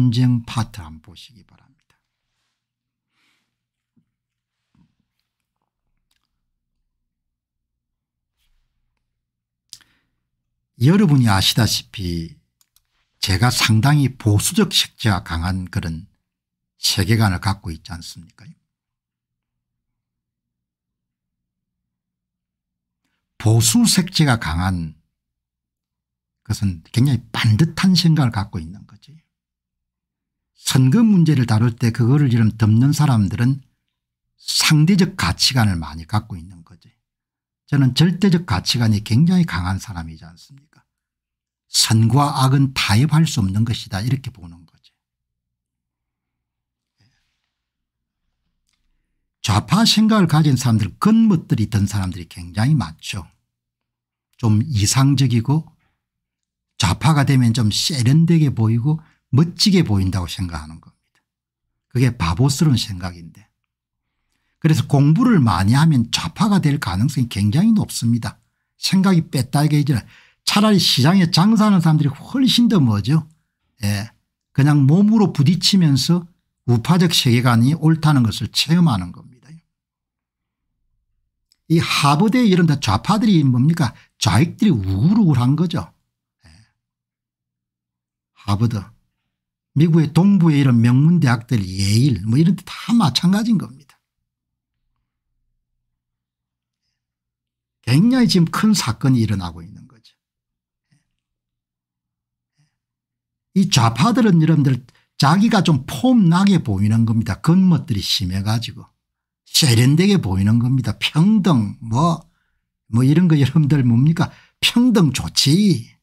논쟁 파트 한번 보시기 바랍니다. 여러분이 아시다시피 제가 상당히 보수적 색채가 강한 그런 세계관을 갖고 있지 않습니까? 보수 색채가 강한 것은 굉장히 반듯한 생각을 갖고 있는 거지. 선거 문제를 다룰 때 그거를 이런 덮는 사람들은 상대적 가치관을 많이 갖고 있는 거지. 저는 절대적 가치관이 굉장히 강한 사람이지 않습니까? 선과 악은 타협할 수 없는 것이다 이렇게 보는 거지. 좌파 생각을 가진 사람들 겉멋들이 든 사람들이 굉장히 많죠. 좀 이상적이고 좌파가 되면 좀 세련되게 보이고 멋지게 보인다고 생각하는 겁니다. 그게 바보스러운 생각인데. 그래서 공부를 많이 하면 좌파가 될 가능성이 굉장히 높습니다. 생각이 빼딱해지라. 차라리 시장에 장사하는 사람들이 훨씬 더 뭐죠. 예. 그냥 몸으로 부딪히면서 우파적 세계관이 옳다는 것을 체험하는 겁니다. 이 하버드에 이런 좌파들이 뭡니까 좌익들이 우글우글한 거죠. 예. 하버드 미국의 동부의 이런 명문대학들 예일 뭐 이런 데 다 마찬가지인 겁니다. 굉장히 지금 큰 사건이 일어나고 있는 거죠. 이 좌파들은 여러분들 자기가 좀 폼나게 보이는 겁니다. 겉멋들이 심해가지고 세련되게 보이는 겁니다. 평등 뭐 이런 거 여러분들 뭡니까 평등 좋지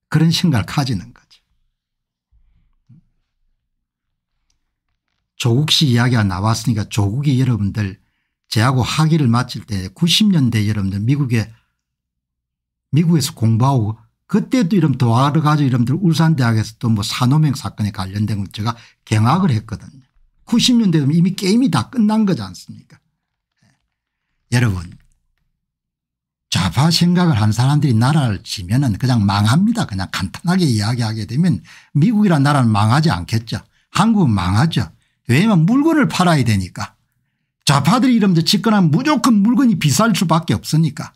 그런 생각을 가지는 거죠. 조국 씨 이야기가 나왔으니까 조국이 여러분들 제하고 학위를 마칠 때 90년대 여러분들 미국에서 공부하고 그때도 이런 도와가지고 여러분들 울산대학에서 또 뭐 산호맹 사건에 관련된 걸 제가 경학을 했거든요. 90년대면 이미 게임이 다 끝난 거지 않습니까? 여러분 좌파 생각을 한 사람들이 나라를 지면은 그냥 망합니다. 그냥 간단하게 이야기하게 되면 미국이란 나라는 망하지 않겠죠. 한국은 망하죠. 왜냐하면 물건을 팔아야 되니까. 좌파들이 이러면서 집권하면 무조건 물건이 비쌀 수밖에 없으니까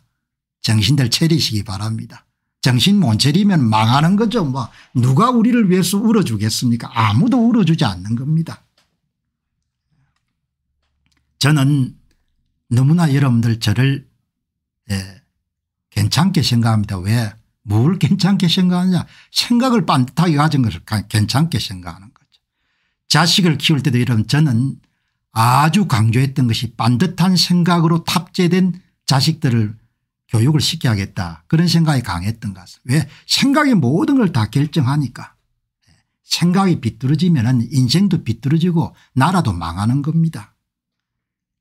정신들 차리시기 바랍니다. 정신 못 차리면 망하는 거죠. 뭐 누가 우리를 위해서 울어주겠습니까? 아무도 울어주지 않는 겁니다. 저는 너무나 여러분들 저를 괜찮게 생각합니다. 왜? 뭘 괜찮게 생각하냐. 생각을 반듯하게 가진 것을 괜찮게 생각하는 거죠. 자식을 키울 때도 여러분 저는 아주 강조했던 것이 반듯한 생각으로 탑재된 자식들을 교육을 시켜야겠다 그런 생각이 강했던 것 같습니다. 왜? 생각이 모든 걸 다 결정하니까. 생각이 비뚤어지면 인생도 비뚤어지고 나라도 망하는 겁니다.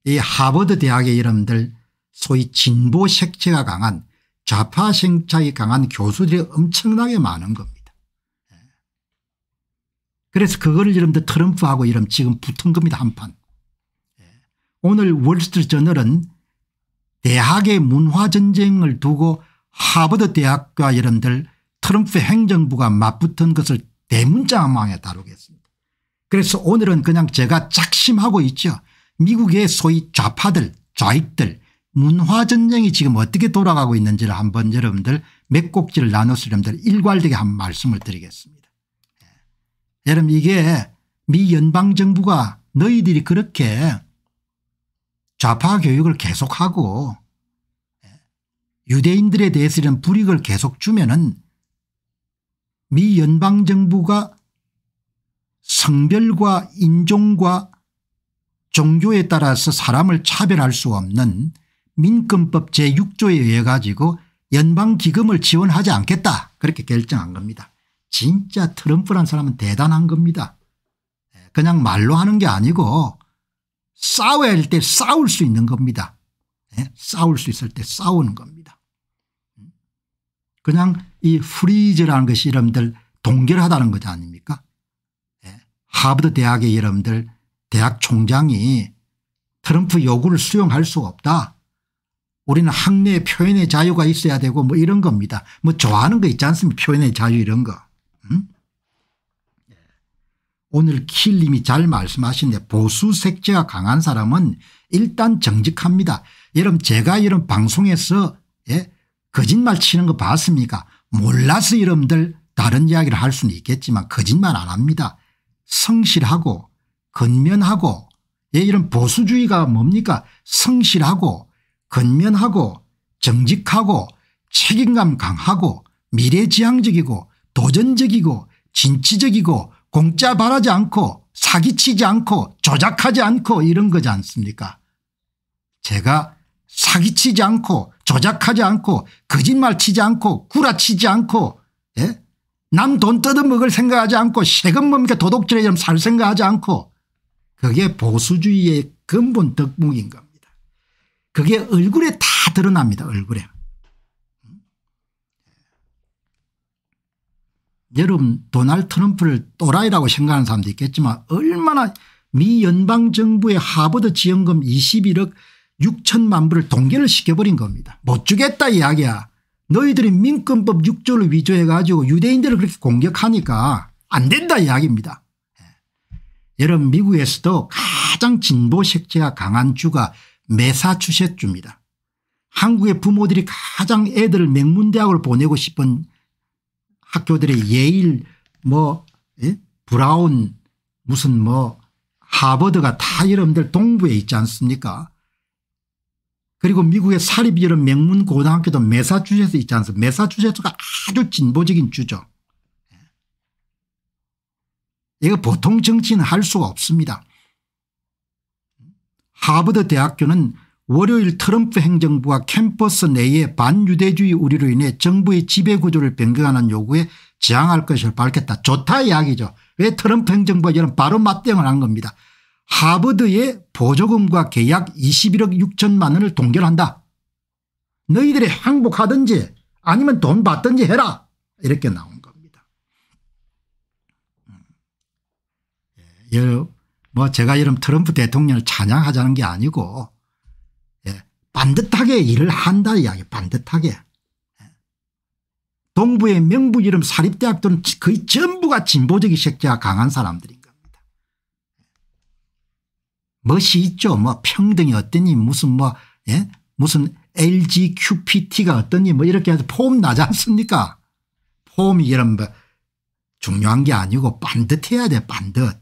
이 하버드 대학의 여러분들 소위 진보 색채가 강한 좌파 생각이 강한 교수들이 엄청나게 많은 겁니다. 그래서 그거를 여러분들 트럼프하고 이런 지금 붙은 겁니다. 한판. 오늘 월스트리트저널은 대학의 문화전쟁을 두고 하버드 대학과 여러분들 트럼프 행정부가 맞붙은 것을 대문짝망에 다루겠습니다. 그래서 오늘은 그냥 제가 작심하고 있죠. 미국의 소위 좌파들 좌익들 문화전쟁이 지금 어떻게 돌아가고 있는지를 한번 여러분들 몇 곡지를 나눠서 여러분들 일괄되게 한번 말씀을 드리겠습니다. 여러분 이게 미 연방정부가 너희들이 그렇게 좌파 교육을 계속하고 유대인들에 대해서 이런 불이익을 계속 주면은 미 연방정부가 성별과 인종과 종교에 따라서 사람을 차별할 수 없는 민권법 제6조에 의해 가지고 연방기금을 지원하지 않겠다 그렇게 결정한 겁니다. 진짜 트럼프란 사람은 대단한 겁니다. 그냥 말로 하는 게 아니고 싸워야 할 때 싸울 수 있는 겁니다. 싸울 수 있을 때 싸우는 겁니다. 그냥 이 프리즈라는 것이 여러분들 동결하다는 거지 아닙니까? 하버드 대학의 여러분들 대학 총장이 트럼프 요구를 수용할 수가 없다. 우리는 학내 표현의 자유가 있어야 되고 뭐 이런 겁니다. 뭐 좋아하는 거 있지 않습니까? 표현의 자유 이런 거. 오늘 킬님이 잘 말씀하시는데 보수 색채가 강한 사람은 일단 정직합니다. 여러분 제가 이런 방송에서 거짓말 치는 거 봤습니까? 몰라서 여러분들 다른 이야기를 할 수는 있겠지만 거짓말 안 합니다. 성실하고 건면하고 이런 보수주의가 뭡니까? 성실하고 건면하고 정직하고 책임감 강하고 미래지향적이고 도전적이고 진취적이고 공짜 바라지 않고 사기치지 않고 조작하지 않고 이런 거지 않습니까? 제가 사기치지 않고 조작하지 않고 거짓말 치지 않고 구라치지 않고 남 돈 뜯어먹을 생각하지 않고 세금 뭡니까 도둑질에 살 생각하지 않고 그게 보수주의의 근본 덕목인 겁니다. 그게 얼굴에 다 드러납니다. 얼굴에. 여러분 도널드 트럼프를 또라이라고 생각하는 사람도 있겠지만 얼마나 미 연방정부의 하버드 지원금 21억 6천만 불을 동결을 시켜버린 겁니다. 못 주겠다 이야기야. 너희들이 민권법 6조를 위조해 가지고 유대인들을 그렇게 공격하니까 안 된다 이야기입니다. 여러분 미국에서도 가장 진보 색채가 강한 주가 매사추세츠주입니다. 한국의 부모들이 가장 애들을 명문대학을 보내고 싶은 학교들의 예일 브라운 무슨 하버드가 다 여러분들 동부에 있지 않습니까? 그리고 미국의 사립 이런 명문 고등학교도 매사추세츠에 있지 않습니까? 매사추세츠가 아주 진보적인 주죠. 이거 보통 정치는 할 수가 없습니다. 하버드 대학교는 월요일 트럼프 행정부가 캠퍼스 내의 반유대주의 우려로 인해 정부의 지배구조를 변경하는 요구에 저항할 것을 밝혔다. 좋다 이야기죠. 왜 트럼프 행정부가 이런 바로 맞대응을 한 겁니다. 하버드의 보조금과 계약 21억 6천만 원을 동결한다. 너희들이 항복하든지 아니면 돈 받든지 해라 이렇게 나온 겁니다. 제가 이런 트럼프 대통령을 찬양하자는 게 아니고 반듯하게 일을 한다 이야기 반듯하게. 동부의 명부 이름 사립대학들은 거의 전부가 진보적인 색채가 강한 사람들인 겁니다. 멋이 있죠. 평등이 어떠니 무슨 무슨 LGQPT가 어떠니 이렇게 해서 폼 나지 않습니까? 폼이 이런 중요한 게 아니고 반듯해야 돼 반듯.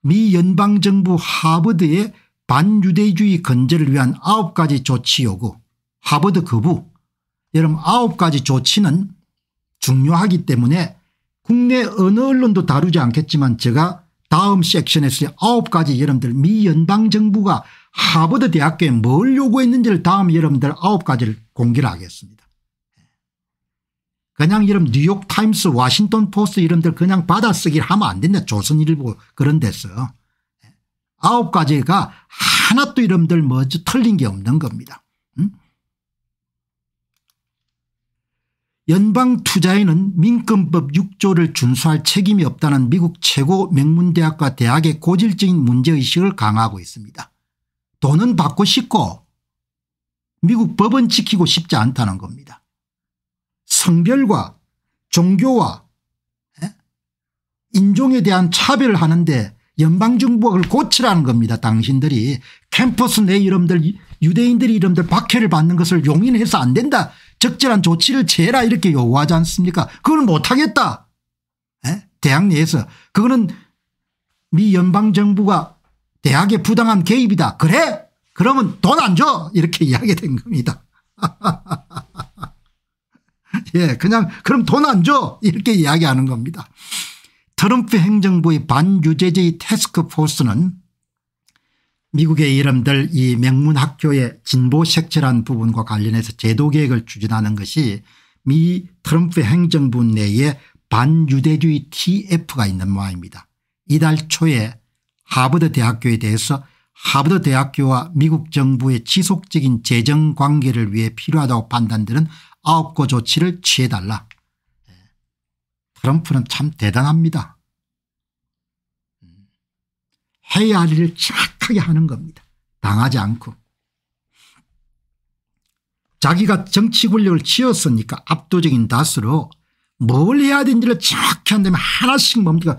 미 연방정부 하버드의 반유대주의 건재를 위한 9가지 조치 요구 하버드 거부. 여러분 9가지 조치는 중요하기 때문에 국내 어느 언론도 다루지 않겠지만 제가 다음 섹션에서 9가지 여러분들 미 연방정부가 하버드 대학교에 뭘 요구했는지를 다음 여러분들 9가지를 공개를 하겠습니다. 그냥 여러분 뉴욕타임스 워싱턴 포스트 여러분들 그냥 받아쓰기를 하면 안 된다. 조선일보 그런 데서. 9가지가 하나도 여러분들 틀린 게 없는 겁니다. 연방투자에는 민권법 6조를 준수할 책임이 없다는 미국 최고 명문대학과 대학의 고질적인 문제의식을 강화하고 있습니다. 돈은 받고 싶고 미국 법은 지키고 싶지 않다는 겁니다. 성별과 종교와 인종에 대한 차별을 하는데 연방정부가 그걸 고치라는 겁니다. 당신들이 캠퍼스 내 여러분들 유대인들이 여러분들 박해를 받는 것을 용인해서 안 된다. 적절한 조치를 취해라 이렇게 요구하지 않습니까? 그걸 못하겠다. 대학 내에서 그거는 미 연방정부가 대학에 부당한 개입이다. 그래? 그러면 돈 안 줘 이렇게 이야기된 겁니다. 그냥 그럼 돈 안 줘 이렇게 이야기하는 겁니다. 트럼프 행정부의 반유대주의 태스크포스는 미국의 여러분들 이 명문학교의 진보 색채라는 부분과 관련해서 제도개혁을 추진하는 것이 미 트럼프 행정부 내에 반유대주의 TF가 있는 모양입니다. 이달 초에 하버드 대학교에 대해서 하버드 대학교와 미국 정부의 지속적인 재정 관계를 위해 필요하다고 판단되는 9거 조치를 취해달라. 트럼프는 참 대단합니다. 해야 할 일을 정확하게 하는 겁니다. 당하지 않고. 자기가 정치 권력을 쥐었으니까 압도적인 다수로 뭘 해야 되는지를 정확히 한다면 하나씩 뭡니까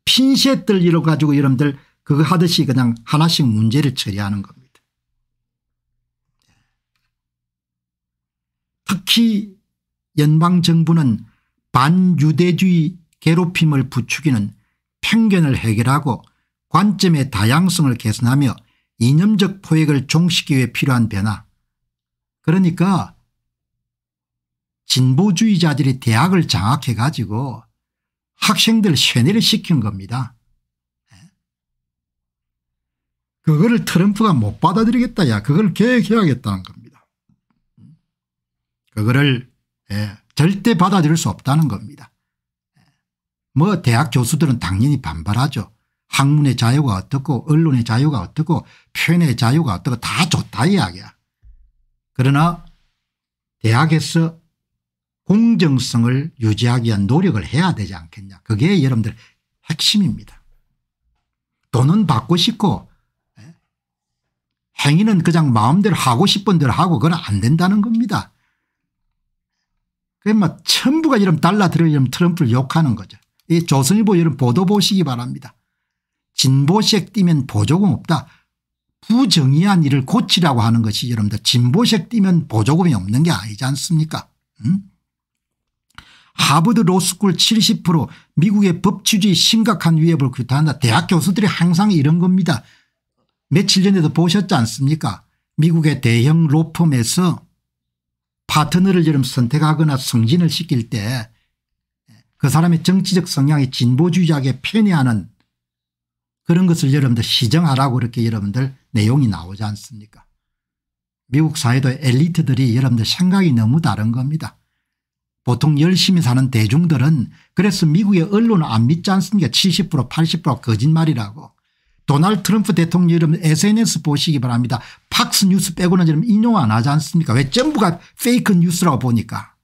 핀셋들 이뤄 가지고 여러분들 그거 하듯이 그냥 하나씩 문제를 처리하는 겁니다. 특히 연방정부는 반유대주의 괴롭힘을 부추기는 편견을 해결하고 관점의 다양성을 개선하며 이념적 포획을 종식하기 위해 필요한 변화. 그러니까 진보주의자들이 대학을 장악해 가지고 학생들 세뇌를 시킨 겁니다. 그거를 트럼프가 못 받아들이겠다. 야 그걸 계획해야겠다는 겁니다. 그거를 절대 받아들일 수 없다는 겁니다. 뭐 대학 교수들은 당연히 반발하죠. 학문의 자유가 어떻고 언론의 자유가 어떻고 표현의 자유가 어떻고 다 좋다 이야기야. 그러나 대학에서 공정성을 유지하기 위한 노력을 해야 되지 않겠냐. 그게 여러분들 핵심입니다. 돈은 받고 싶고 행위는 그냥 마음대로 하고 싶은 대로 하고 그건 안 된다는 겁니다. 그러면 전부가 이런 달라들어 이런 트럼프를 욕하는 거죠. 이 조선일보 이런 보도 보시기 바랍니다. 진보색 띄면 보조금 없다. 부정의한 일을 고치라고 하는 것이 여러분들 진보색 띄면 보조금이 없는 게 아니지 않습니까? 하버드 로스쿨 70% 미국의 법치주의 심각한 위협을 규탄한다. 대학 교수들이 항상 이런 겁니다. 며칠 전에도 보셨지 않습니까? 미국의 대형 로펌에서 파트너를 여러분 선택하거나 승진을 시킬 때 그 사람의 정치적 성향이 진보주의자에게 편애하는 그런 것을 여러분들 시정하라고 그렇게 여러분들 내용이 나오지 않습니까? 미국 사회도 엘리트들이 여러분들 생각이 너무 다른 겁니다. 보통 열심히 사는 대중들은 그래서 미국의 언론을 안 믿지 않습니까? 70% 80% 거짓말이라고. 도널드 트럼프 대통령 여러분 SNS 보시기 바랍니다. 팍스 뉴스 빼고는 여러분 인용 안 하지 않습니까? 왜 전부가 페이크 뉴스라고 보니까.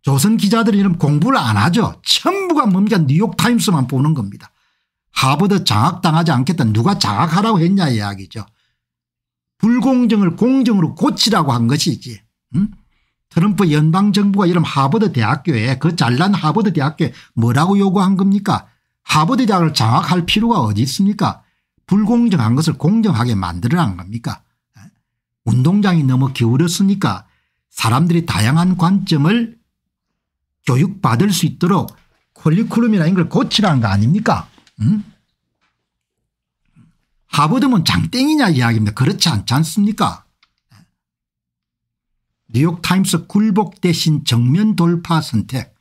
조선 기자들이 이런 공부를 안 하죠. 전부가 뭡니까 뉴욕타임스만 보는 겁니다. 하버드 장악당하지 않겠다. 누가 장악하라고 했냐 이야기죠. 불공정을 공정으로 고치라고 한 것이지. 트럼프 연방정부가 이런 하버드 대학교에 그 잘난 하버드 대학교에 뭐라고 요구한 겁니까? 하버드 대학을 장악할 필요가 어디 있습니까? 불공정한 것을 공정하게 만들어낸 겁니까? 운동장이 너무 기울었으니까 사람들이 다양한 관점을 교육받을 수 있도록 커리큘럼이나 이런 걸 고치라는 거 아닙니까? 하버드면 장땡이냐 이야기입니다. 그렇지 않지 않습니까? 뉴욕타임스 굴복 대신 정면 돌파 선택.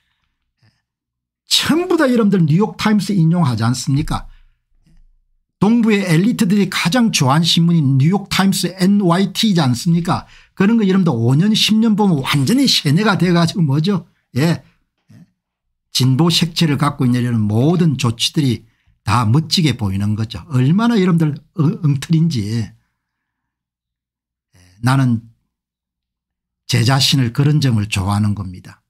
전부 다 여러분들 뉴욕타임스 인용하지 않습니까? 동부의 엘리트들이 가장 좋아하는 신문이 뉴욕타임스 NYT이지 않습니까? 그런 거 여러분들 5년 10년 보면 완전히 세뇌가 돼가지고 뭐죠? 예. 진보 색채를 갖고 있는 이런 모든 조치들이 다 멋지게 보이는 거죠. 얼마나 여러분들 엉터리인지. 나는 제 자신을 그런 점을 좋아하는 겁니다.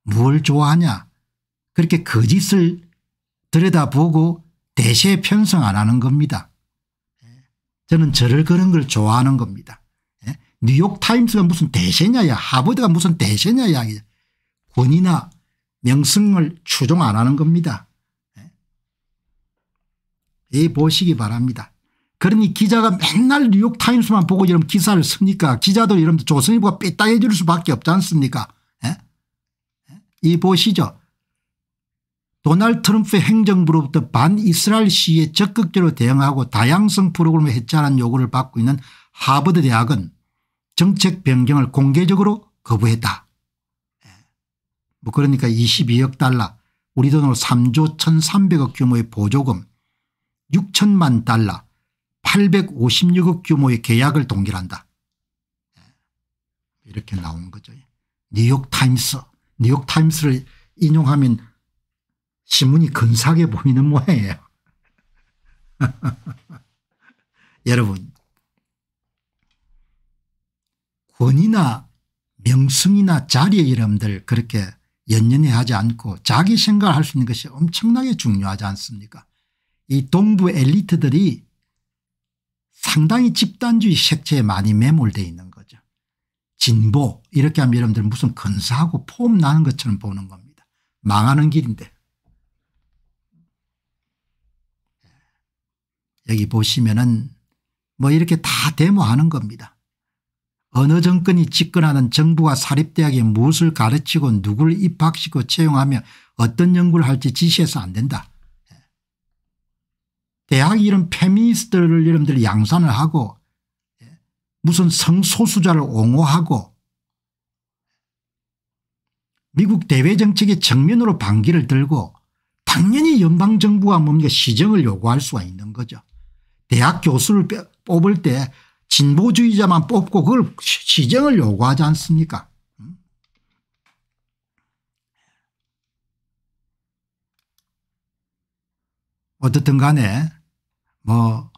뭘 좋아하냐? 그렇게 거짓을 들여다보고 대세에 편성 안 하는 겁니다. 저는 저를 그런 걸 좋아하는 겁니다. 뉴욕타임스가 무슨 대세냐 하버드가 무슨 대세냐 이야기. 권위나 명성을 추종 안 하는 겁니다. 이 보시기 바랍니다. 그러니 기자가 맨날 뉴욕타임스만 보고 이런 기사를 씁니까? 기자도 이런 조선일보가 삐딱해 줄 수밖에 없지 않습니까? 이 보시죠. 도널드 트럼프 행정부로부터 반이스라엘 시위에 적극적으로 대응하고 다양성 프로그램을 해체하는 요구를 받고 있는 하버드 대학은 정책 변경을 공개적으로 거부했다. 뭐 그러니까 22억 달러 우리 돈으로 3조 1300억 규모의 보조금 6천만 달러 856억 규모의 계약을 동결한다. 이렇게 나오는 거죠. 뉴욕타임스를 인용하면 신문이 근사하게 보이는 모양이에요. 여러분 권위나 명성이나 자리에 여러분들 그렇게 연연해 하지 않고 자기 생각을 할 수 있는 것이 엄청나게 중요하지 않습니까? 이 동부 엘리트들이 상당히 집단주의 색채에 많이 매몰되어 있는 거죠. 진보 이렇게 하면 여러분들 무슨 근사하고 폼 나는 것처럼 보는 겁니다. 망하는 길인데. 여기 보시면은 뭐 이렇게 다 데모하는 겁니다. 어느 정권이 집권하는 정부가 사립대학에 무엇을 가르치고 누구를 입학시키고 채용하며 어떤 연구를 할지 지시해서 안 된다. 대학이 이런 페미니스트를 여러분들이 양산을 하고 무슨 성소수자를 옹호하고 미국 대외정책의 정면으로 반기를 들고 당연히 연방정부가 뭡니까 시정을 요구할 수가 있는 거죠. 대학 교수를 뽑을 때 진보주의자만 뽑고 그걸 시정을 요구하지 않습니까? 어떻든 간에 뭐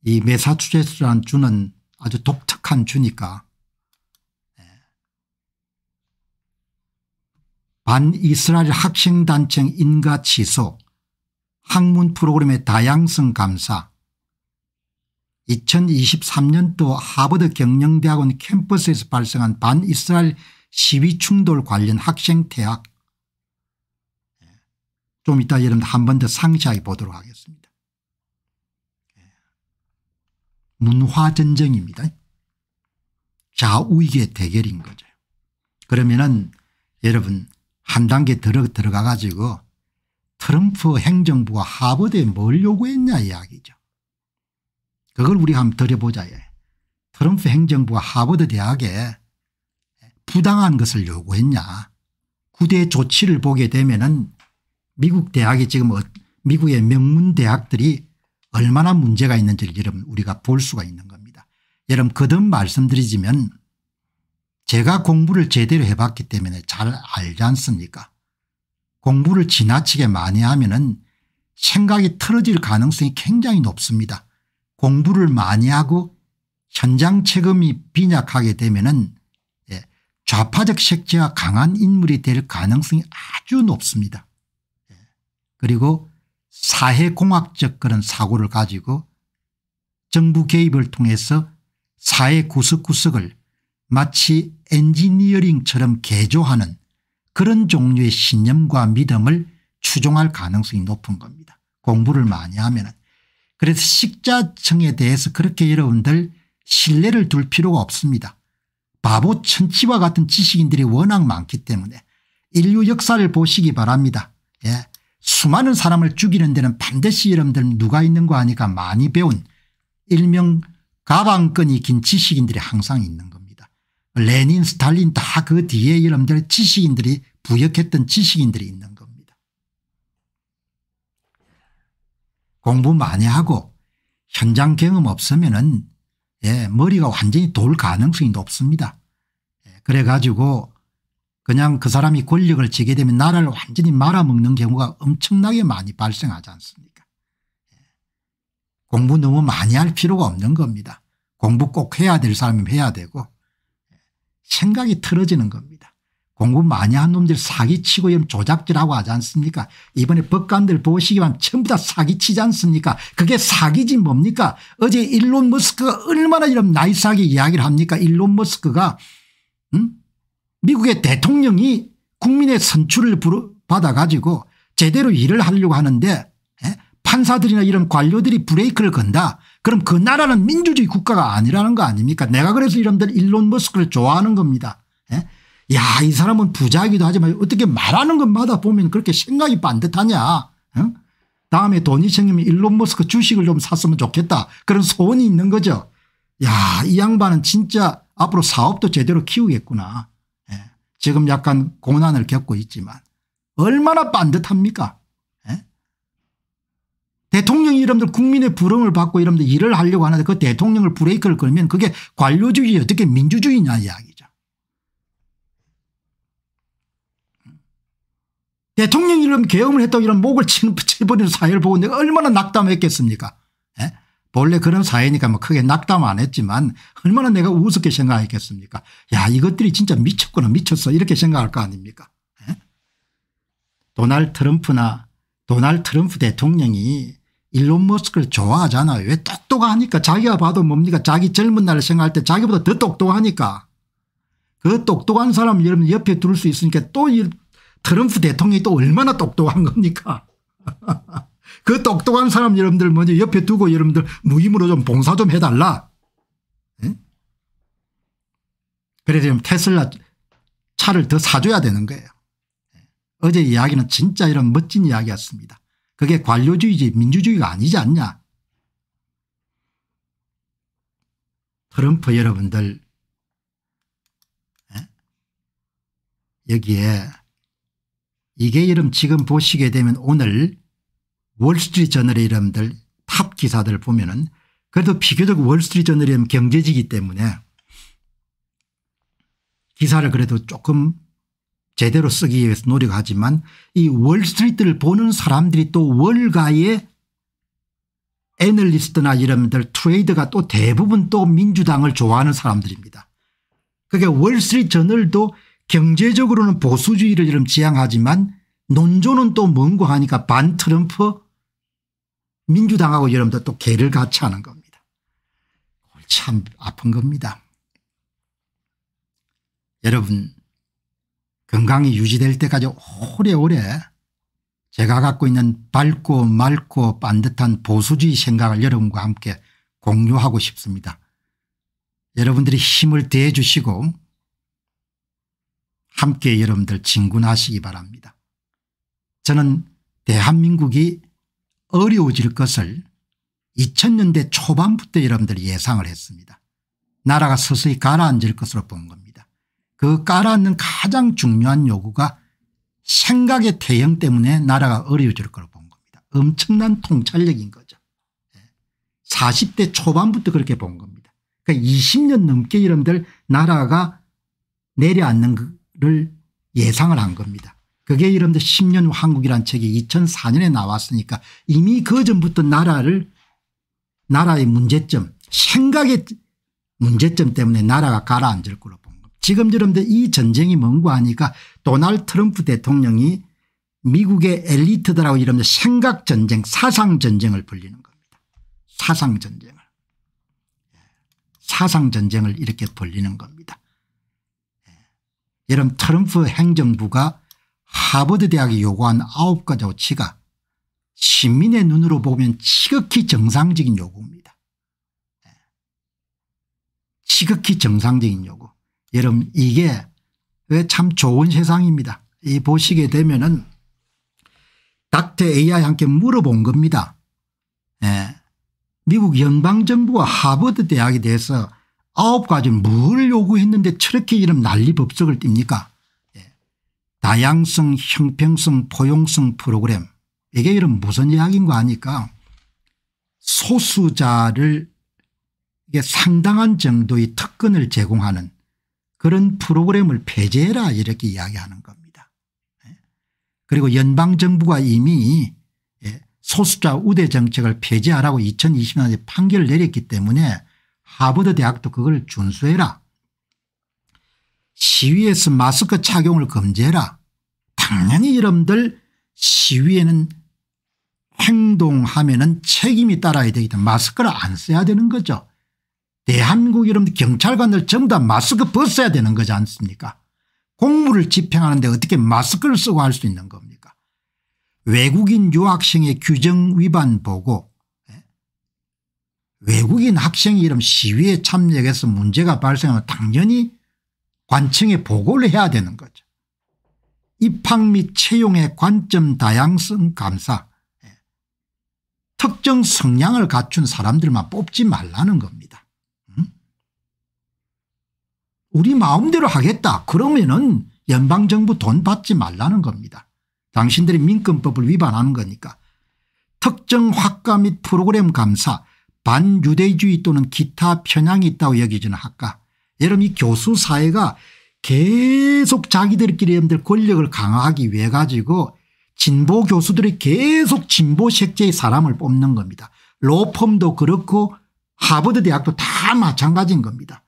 이 매사추세츠라는 주는 아주 독특한 주니까 반이스라엘 학생단체 인가 취소, 학문 프로그램의 다양성 감사, 2023년도 하버드 경영대학원 캠퍼스에서 발생한 반이스라엘 시위 충돌 관련 학생 퇴학. 좀 이따 여러분 한 번 더 상세하게 보도록 하겠습니다. 문화전쟁입니다. 좌우익의 대결인 거죠. 그러면은 여러분 한 단계 들어가 가지고 트럼프 행정부가 하버드에 뭘 요구했냐 이야기죠. 그걸 우리가 한번 들여보자. 트럼프 행정부가 하버드 대학에 부당한 것을 요구했냐. 구대 조치를 보게 되면은 미국 대학이 지금 미국의 명문 대학들이 얼마나 문제가 있는지를 여러분 우리가 볼 수가 있는 겁니다. 여러분 거듭 말씀드리지만 제가 공부를 제대로 해봤기 때문에 잘 알지 않습니까? 공부를 지나치게 많이 하면은 생각이 틀어질 가능성이 굉장히 높습니다. 공부를 많이 하고 현장 체험이 빈약하게 되면은 좌파적 색채가 강한 인물이 될 가능성이 아주 높습니다. 그리고 사회공학적 그런 사고를 가지고 정부 개입을 통해서 사회 구석구석을 마치 엔지니어링처럼 개조하는 그런 종류의 신념과 믿음을 추종할 가능성이 높은 겁니다. 공부를 많이 하면은. 그래서 식자층에 대해서 그렇게 여러분들 신뢰를 둘 필요가 없습니다. 바보 천치와 같은 지식인들이 워낙 많기 때문에 인류 역사를 보시기 바랍니다. 수많은 사람을 죽이는 데는 반드시 여러분들 누가 있는 거 아니까 많이 배운 일명 가방끈이 긴 지식인들이 항상 있는 겁니다. 레닌 스탈린 다 그 뒤에 여러분들 지식인들이 부역했던 지식인들이 있는 겁니다. 공부 많이 하고 현장 경험 없으면은 머리가 완전히 돌 가능성이 높습니다. 그래 가지고 그냥 그 사람이 권력을 쥐게 되면 나라를 완전히 말아먹는 경우가 엄청나게 많이 발생하지 않습니까? 공부 너무 많이 할 필요가 없는 겁니다. 공부 꼭 해야 될 사람이면 해야 되고 생각이 틀어지는 겁니다. 공부 많이 한 놈들 사기치고 조작질하고 하지 않습니까? 이번에 법관들 보시기만 전부 다 사기치지 않습니까? 그게 사기지 뭡니까? 어제 일론 머스크가 얼마나 이런 나이스하게 이야기를 합니까? 일론 머스크가 미국의 대통령이 국민의 선출을 받아 가지고 제대로 일을 하려고 하는데 판사들이나 이런 관료들이 브레이크를 건다. 그럼 그 나라는 민주주의 국가가 아니라는 거 아닙니까? 내가 그래서 이런들 일론 머스크를 좋아하는 겁니다. 야, 이 사람은 부자이기도 하지만 어떻게 말하는 것마다 보면 그렇게 생각이 반듯하냐. 다음에 돈이 생기면 일론 머스크 주식을 좀 샀으면 좋겠다. 그런 소원이 있는 거죠. 야, 이 양반은 진짜 앞으로 사업도 제대로 키우겠구나. 지금 약간 고난을 겪고 있지만 얼마나 반듯합니까? 대통령이 여러분들 국민의 부름을 받고 여러분들 일을 하려고 하는데 그 대통령을 브레이크를 걸면 그게 관료주의 어떻게 민주주의냐 이야기죠. 대통령이 이런 계엄을 했다고 이런 목을 치버리는 사회를 보고 내가 얼마나 낙담했겠습니까? 본래 그런 사회니까 뭐 크게 낙담 안 했지만 얼마나 내가 우습게 생각했겠습니까? 야, 이것들이 진짜 미쳤구나 미쳤어 이렇게 생각할 거 아닙니까? 도널드 트럼프 대통령이 일론 머스크를 좋아하잖아요. 왜? 똑똑하니까. 자기가 봐도 뭡니까? 자기 젊은 날을 생각할 때 자기보다 더 똑똑하니까. 그 똑똑한 사람 여러분 옆에 둘 수 있으니까 또 이 트럼프 대통령이 또 얼마나 똑똑한 겁니까? 그 똑똑한 사람 여러분들 먼저 옆에 두고 여러분들 무임으로 좀 봉사 좀 해달라. 네? 그래서 테슬라 차를 더 사줘야 되는 거예요. 어제 이야기는 진짜 이런 멋진 이야기였습니다. 그게 관료주의지 민주주의가 아니지 않냐. 트럼프 여러분들 여기에 이게 여러분 지금 보시게 되면 오늘 월스트리트저널의 여러분들 탑 기사들을 보면은 그래도 비교적 월스트리트저널이 경제지기 때문에 기사를 그래도 조금 제대로 쓰기 위해서 노력하지만 이 월스트리트를 보는 사람들이 또 월가의 애널리스트나 여러분들 트레이더가 또 대부분 또 민주당을 좋아하는 사람들입니다. 그러니까 월스트리트저널도 경제적으로는 보수주의를 좀 지향하지만 논조는 또 뭔고 하니까 반 트럼프 민주당하고 여러분들 또 개를 같이 하는 겁니다. 참 아픈 겁니다. 여러분 건강이 유지될 때까지 오래오래 제가 갖고 있는 밝고 맑고 반듯한 보수주의 생각을 여러분과 함께 공유하고 싶습니다. 여러분들이 힘을 대해 주시고 함께 여러분들 진군하시기 바랍니다. 저는 대한민국이 어려워질 것을 2000년대 초반부터 여러분들이 예상을 했습니다. 나라가 서서히 가라앉을 것으로 본 겁니다. 그 가라앉는 가장 중요한 요구가 생각의 태형 때문에 나라가 어려워질 거로 본 겁니다. 엄청난 통찰력인 거죠. 40대 초반부터 그렇게 본 겁니다. 그러니까 20년 넘게 여러분들 나라가 내려앉는 것을 예상을 한 겁니다. 그게 여러분들 10년 한국이라는 책이 2004년에 나왔으니까 이미 그 전부터 나라의 문제점 생각의 문제점 때문에 나라가 가라앉을 거로 본 겁니다. 지금 여러분들 이 전쟁이 뭔가 하니까 도널드 트럼프 대통령이 미국의 엘리트들하고 여러분들 생각전쟁 사상전쟁을 벌리는 겁니다. 사상전쟁을 이렇게 벌리는 겁니다. 여러분 트럼프 행정부가 하버드 대학이 요구한 9가지 조치가 시민의 눈으로 보면 지극히 정상적인 요구입니다. 지극히 정상적인 요구. 여러분 이게 왜 참 좋은 세상입니다. 이 보시게 되면은 닥터 AI 함께 물어본 겁니다. 미국 연방정부와 하버드 대학에 대해서 9가지 뭘 요구했는데 저렇게 이런 난리법석을 띱니까? 다양성 형평성 포용성 프로그램 이게 이런 무슨 이야기인가 하니까 소수자를 이게 상당한 정도의 특권을 제공하는 그런 프로그램을 폐지해라 이렇게 이야기하는 겁니다. 그리고 연방정부가 이미 소수자 우대 정책을 폐지하라고 2020년에 판결을 내렸기 때문에 하버드 대학도 그걸 준수해라. 시위에서 마스크 착용을 금지해라. 당연히 여러분들 시위에는 행동하면은 책임이 따라야 되기 때문에 마스크를 안 써야 되는 거죠. 대한민국 여러분들 경찰관들 전부 다 마스크 벗어야 되는 거지 않습니까? 공무를 집행하는데 어떻게 마스크를 쓰고 할 수 있는 겁니까? 외국인 유학생의 규정 위반 보고 외국인 학생이 이런 시위에 참여해서 문제가 발생하면 당연히 관청에 보고를 해야 되는 거죠. 입학 및 채용의 관점 다양성 감사 특정 성향을 갖춘 사람들만 뽑지 말라는 겁니다. 우리 마음대로 하겠다 그러면은 연방정부 돈 받지 말라는 겁니다. 당신들이 민권법을 위반하는 거니까. 특정 학과 및 프로그램 감사 반유대주의 또는 기타 편향이 있다고 여겨지는 학과. 여러분 이 교수 사회가 계속 자기들끼리 여러분들 권력을 강화하기 위해 가지고 진보 교수들이 계속 진보 색채의 사람을 뽑는 겁니다. 로펌도 그렇고 하버드 대학도 다 마찬가지인 겁니다.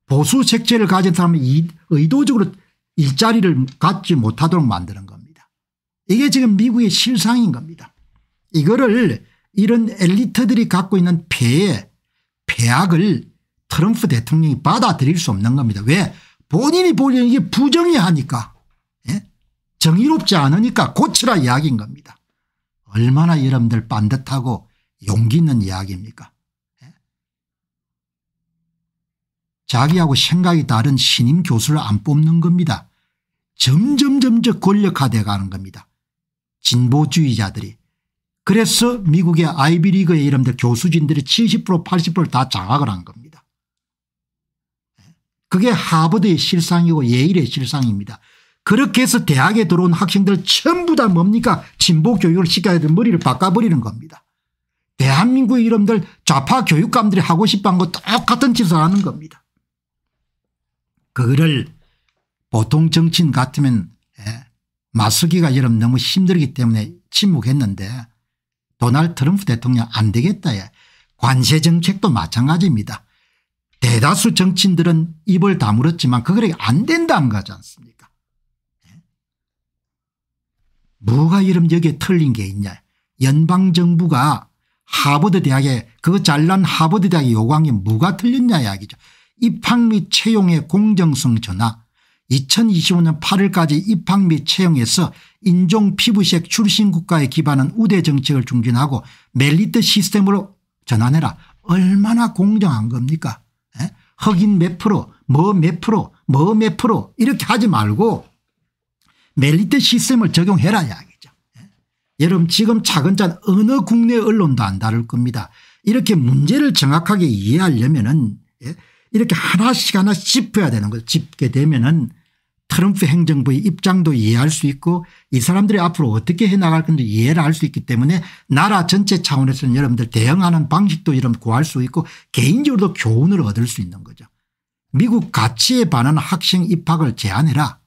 보수 색채를 가진 사람이 의도적으로 일자리를 갖지 못하도록 만드는 겁니다. 이게 지금 미국의 실상인 겁니다. 이거를 이런 엘리트들이 갖고 있는 폐악을 트럼프 대통령이 받아들일 수 없는 겁니다. 왜? 본인이 보기에는 이게 부정의하니까 예? 정의롭지 않으니까 고치라 이야기인 겁니다. 얼마나 여러분들 반듯하고 용기 있는 이야기입니까? 예? 자기하고 생각이 다른 신임 교수를 안 뽑는 겁니다. 점점 권력화돼 가는 겁니다. 진보주의자들이. 그래서 미국의 아이비리그의 여러분들 교수진들이 70% 80%를 다 장악을 한 겁니다. 그게 하버드의 실상이고 예일의 실상입니다. 그렇게 해서 대학에 들어온 학생들 전부 다 뭡니까? 진보 교육을 시켜야 될 머리를 바꿔버리는 겁니다. 대한민국의 여러분들 좌파 교육감들이 하고 싶어한 거 똑같은 짓을 하는 겁니다. 그거를 보통 정치인 같으면 맞서기가 여러분 너무 힘들기 때문에 침묵했는데 도널드 트럼프 대통령 안 되겠다. 관세 정책도 마찬가지입니다. 대다수 정치인들은 입을 다물었지만 그거를 안 된다는 거지 않습니까? 뭐가 여러분 여기에 틀린 게 있냐. 연방정부가 하버드 대학에 그 잘난 하버드 대학에 요구한 게 뭐가 틀렸냐 이야기죠. 입학 및 채용의 공정성 전환. 2025년 8월까지 입학 및 채용에서 인종 피부색 출신 국가에 기반한 우대 정책을 중진하고 멜리트 시스템으로 전환해라. 얼마나 공정한 겁니까? 흑인 몇 프로 뭐 몇 프로 뭐 몇 프로 이렇게 하지 말고 멜리트 시스템을 적용해라 이야기죠. 여러분 지금 차근차근 어느 국내 언론도 안 다룰 겁니다. 이렇게 문제를 정확하게 이해하려면은 이렇게 하나씩 짚어야 되는 거죠. 짚게 되면은 트럼프 행정부의 입장도 이해할 수 있고 이 사람들이 앞으로 어떻게 해나갈 건지 이해를 할 수 있기 때문에 나라 전체 차원에서는 여러분들 대응하는 방식도 여러분 구할 수 있고 개인적으로도 교훈을 얻을 수 있는 거죠. 미국 가치에 반하는 학생 입학을 제한해라.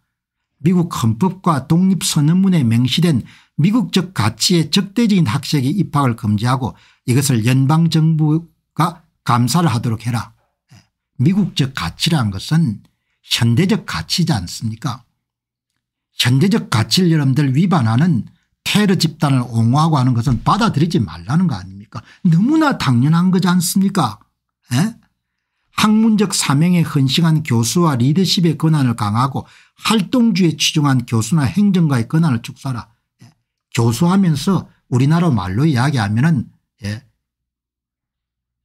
미국 헌법과 독립선언문에 명시된 미국적 가치에 적대적인 학생의 입학을 금지하고 이것을 연방정부가 감사를 하도록 해라. 미국적 가치라는 것은 현대적 가치지 않습니까? 현대적 가치를 여러분들 위반하는 테러 집단을 옹호하고 하는 것은 받아들이지 말라는 거 아닙니까? 너무나 당연한 거지 않습니까? 학문적 사명에 헌신한 교수와 리더십의 권한을 강화하고 활동주의에 치중한 교수나 행정가의 권한을 축소하라. 교수하면서 우리나라 말로 이야기하면은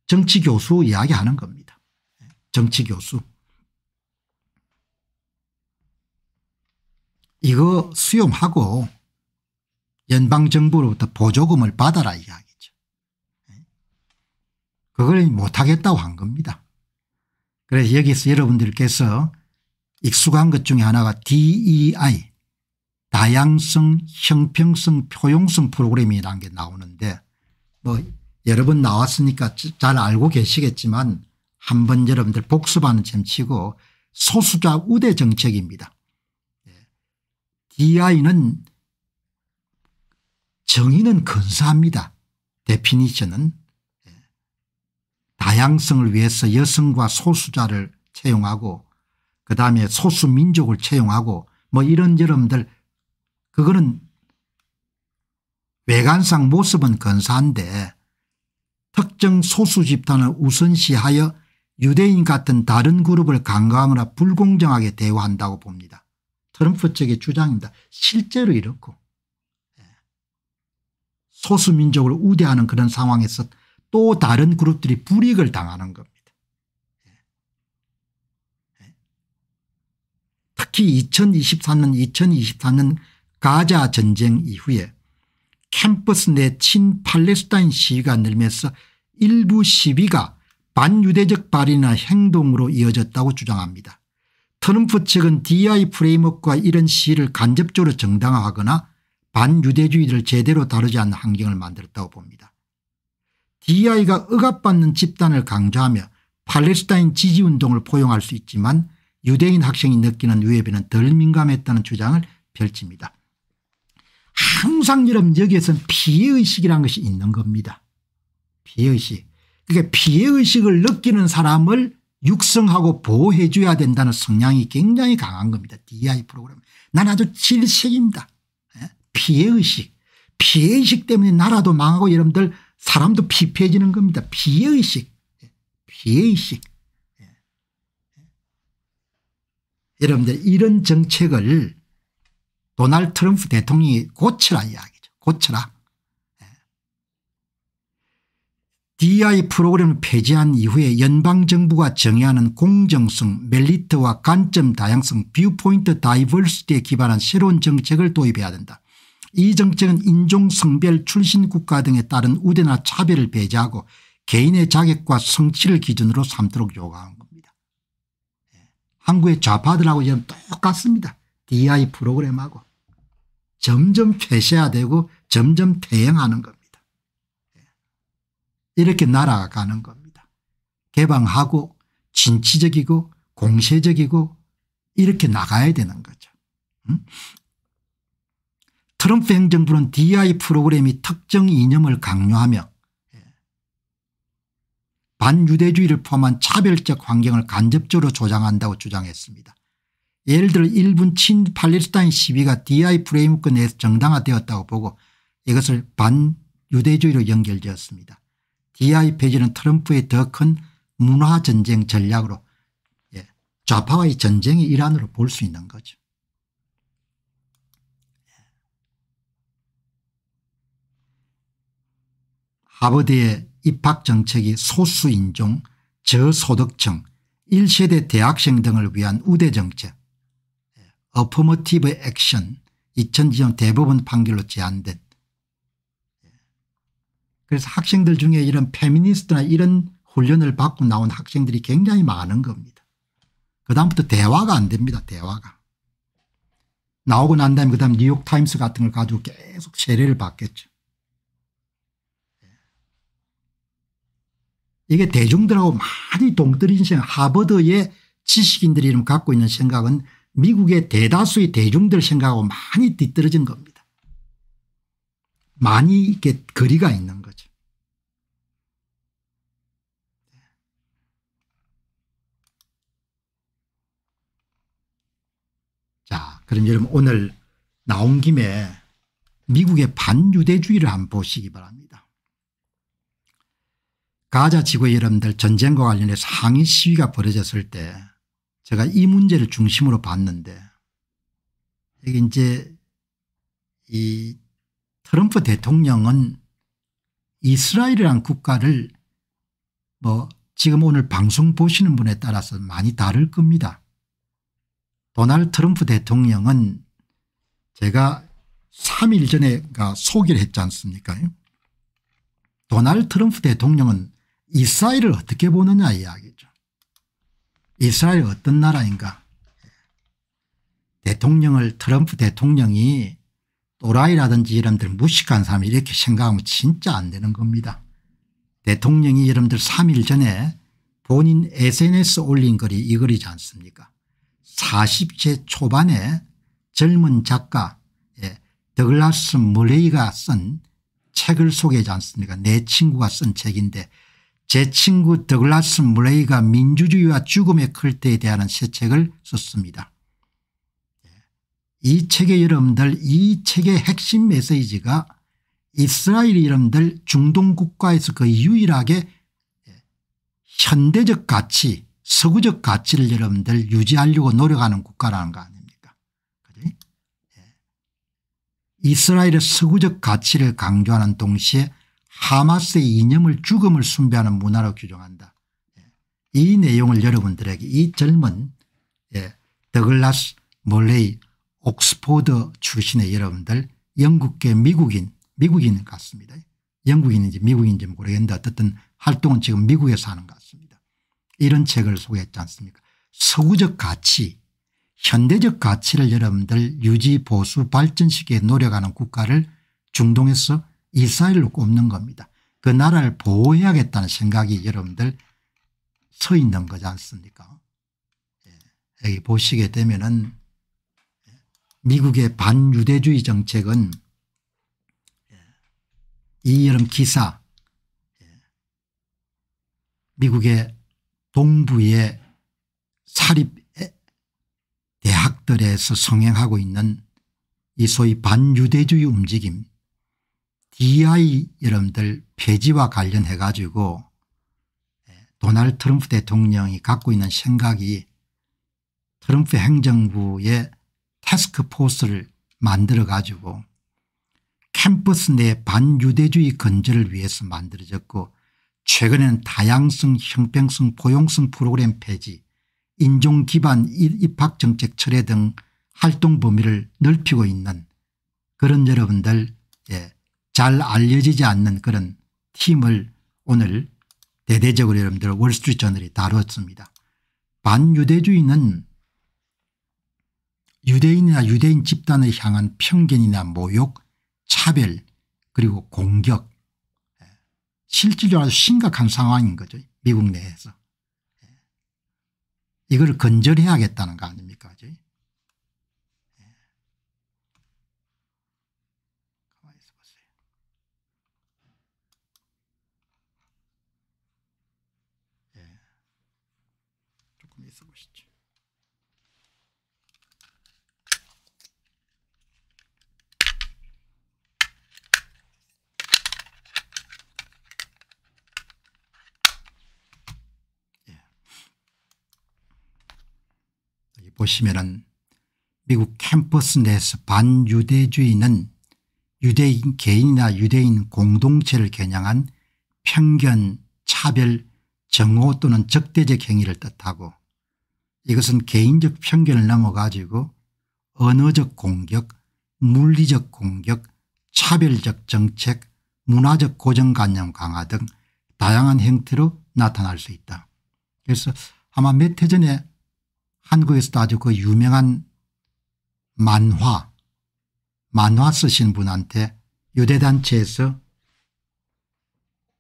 정치교수 이야기하는 겁니다. 정치교수. 이거 수용하고 연방정부로부터 보조금을 받아라 이야기죠. 그걸 못하겠다고 한 겁니다. 그래서 여기서 여러분들께서 익숙한 것 중에 하나가 DEI 다양성 형평성 포용성 프로그램이라는 게 나오는데 뭐 여러 번 나왔으니까 잘 알고 계시겠지만 한번 여러분들 복습하는 셈 치고 소수자 우대 정책입니다. DEI는 정의는 근사합니다. 데피니션은 다양성을 위해서 여성과 소수자를 채용하고 그다음에 소수민족을 채용하고 뭐 이런 여러분들 그거는 외관상 모습은 근사한데 특정 소수 집단을 우선시하여 유대인 같은 다른 그룹을 강간하거나 불공정하게 대우한다고 봅니다. 트럼프 측의 주장입니다. 실제로 이렇고 소수민족을 우대하는 그런 상황에서 또 다른 그룹들이 불이익을 당하는 겁니다. 특히 2023년 가자 전쟁 이후에 캠퍼스 내 친팔레스타인 시위가 늘면서 일부 시위가 반유대적 발언이나 행동으로 이어졌다고 주장합니다. 트럼프 측은 DEI 프레임워크와 이런 시위를 간접적으로 정당화하거나 반유대주의를 제대로 다루지 않는 환경을 만들었다고 봅니다. DEI가 억압받는 집단을 강조하며 팔레스타인 지지운동을 포용할 수 있지만 유대인 학생이 느끼는 위협에는 덜 민감했다는 주장을 펼칩니다. 항상 여러분 여기에서는 피해의식이라는 것이 있는 겁니다. 피해의식. 그러니까 피해의식을 느끼는 사람을 육성하고 보호해 줘야 된다는 성향이 굉장히 강한 겁니다. DEI 프로그램. 난 아주 질색입니다. 피해의식. 피해의식 때문에 나라도 망하고 여러분들 사람도 피폐해지는 겁니다. 피해의식. 피해의식. 여러분들 이런 정책을 도널드 트럼프 대통령이 고쳐라 이야기죠. 고쳐라. DI 프로그램을 폐지한 이후에 연방정부가 정의하는 공정성, 멜리트와 관점 다양성, 뷰포인트 다이버시티에 기반한 새로운 정책을 도입해야 된다. 이 정책은 인종, 성별, 출신 국가 등에 따른 우대나 차별을 배제하고 개인의 자격과 성취를 기준으로 삼도록 요구하는 겁니다. 한국의 좌파들하고 지금 똑같습니다. DI 프로그램하고 점점 폐쇄화되고 점점 퇴행하는 겁니다. 이렇게 날아가는 겁니다. 개방하고 진취적이고 공세적이고 이렇게 나가야 되는 거죠. 트럼프 행정부는 DI 프로그램이 특정 이념을 강요하며 반유대주의를 포함한 차별적 환경을 간접적으로 조장한다고 주장했습니다. 예를 들어 일본 친팔레스타인 시위가 DI 프레임워크 내에서 정당화되었다고 보고 이것을 반유대주의로 연결되었습니다. DI 폐지는 트럼프의 더 큰 문화전쟁 전략으로 좌파와의 전쟁의 일환으로 볼 수 있는 거죠. 하버드의 입학정책이 소수인종, 저소득층, 1세대 대학생 등을 위한 우대정책 어퍼머티브 액션 2000년 대법원 판결로 제한된 그래서 학생들 중에 이런 페미니스트나 이런 훈련을 받고 나온 학생들이 굉장히 많은 겁니다. 그다음부터 대화가 안 됩니다. 대화가. 나오고 난 다음에 그다음 뉴욕타임스 같은 걸 가지고 계속 세례를 받겠죠. 이게 대중들하고 많이 동떨어진 생각 하버드의 지식인들이 이름 갖고 있는 생각은 미국의 대다수의 대중들 생각하고 많이 뒤떨어진 겁니다. 많이 이렇게 거리가 있는 거죠. 자, 그럼 여러분 오늘 나온 김에 미국의 반유대주의를 한번 보시기 바랍니다. 가자 지구의 여러분들 전쟁과 관련해서 항의 시위가 벌어졌을 때 제가 이 문제를 중심으로 봤는데 이게 이제 이 트럼프 대통령은 이스라엘이라는 국가를 뭐 지금 오늘 방송 보시는 분에 따라서 많이 다를 겁니다. 도널드 트럼프 대통령은 제가 3일 전에 소개를 했지 않습니까? 도널드 트럼프 대통령은 이스라엘을 어떻게 보느냐 이야기죠. 이스라엘 어떤 나라인가. 대통령을 트럼프 대통령이 또라이라든지 여러분들 무식한 사람이 이렇게 생각하면 진짜 안 되는 겁니다. 대통령이 여러분들 3일 전에 본인 SNS 올린 글이 이 글이지 않습니까? 40세 초반에 젊은 작가 더글라스 머레이가 쓴 책을 소개하지 않습니까? 내 친구가 쓴 책인데 제 친구 더글라스 머레이가 민주주의와 죽음의 클테에 대한 새 책을 썼습니다. 이 책의 여러분들 이 책의 핵심 메시지가 이스라엘이 여러분들 중동 국가에서 거의 유일하게 현대적 가치 서구적 가치를 여러분들 유지하려고 노력하는 국가라는 거 아닙니까? 그래? 이스라엘의 서구적 가치를 강조하는 동시에 하마스의 이념을 죽음을 숭배하는 문화로 규정한다. 이 내용을 여러분들에게 이 젊은 더글라스 몰레이 옥스포드 출신의 여러분들 영국계 미국인 같습니다. 영국인인지 미국인인지 모르겠는데 어쨌든 활동은 지금 미국에서 하는 것 같습니다. 이런 책을 소개했지 않습니까? 서구적 가치 현대적 가치를 여러분들 유지 보수 발전시키게 노력하는 국가를 중동에서 이스라엘로 꼽는 겁니다. 그 나라를 보호해야겠다는 생각이 여러분들 서 있는 거지 않습니까? 여기 보시게 되면은 미국의 반유대주의 정책은 이 여름 기사 미국의 동부의 사립 대학들에서 성행하고 있는 이 소위 반유대주의 움직임 DI 여러분들 폐지와 관련해 가지고 도널드 트럼프 대통령이 갖고 있는 생각이 트럼프 행정부의 태스크포스를 만들어 가지고 캠퍼스 내 반유대주의 건절을 위해서 만들어졌고, 최근에는 다양성 형평성 포용성 프로그램 폐지, 인종 기반 입학정책 철회 등 활동 범위를 넓히고 있는 그런 여러분들, 잘 알려지지 않는 그런 팀을 오늘 대대적으로 여러분들 월스트리트저널이 다뤘습니다. 반유대주의는 유대인이나 유대인 집단을 향한 편견이나 모욕, 차별 그리고 공격, 실질적으로 아주 심각한 상황인 거죠. 미국 내에서. 이걸 건절해야겠다는 거 아닙니까? 가만히 있어 보세요. 조금 있어 보시죠. 여기 보시면은 미국 캠퍼스 내에서 반유대주의는 유대인 개인이나 유대인 공동체를 겨냥한 편견, 차별, 정오 또는 적대적 행위를 뜻하고, 이것은 개인적 편견을 넘어 가지고 언어적 공격, 물리적 공격, 차별적 정책, 문화적 고정관념 강화 등 다양한 형태로 나타날 수 있다. 그래서 아마 몇 해 전에 한국에서도 아주 그 유명한 만화 쓰신 분한테 유대단체에서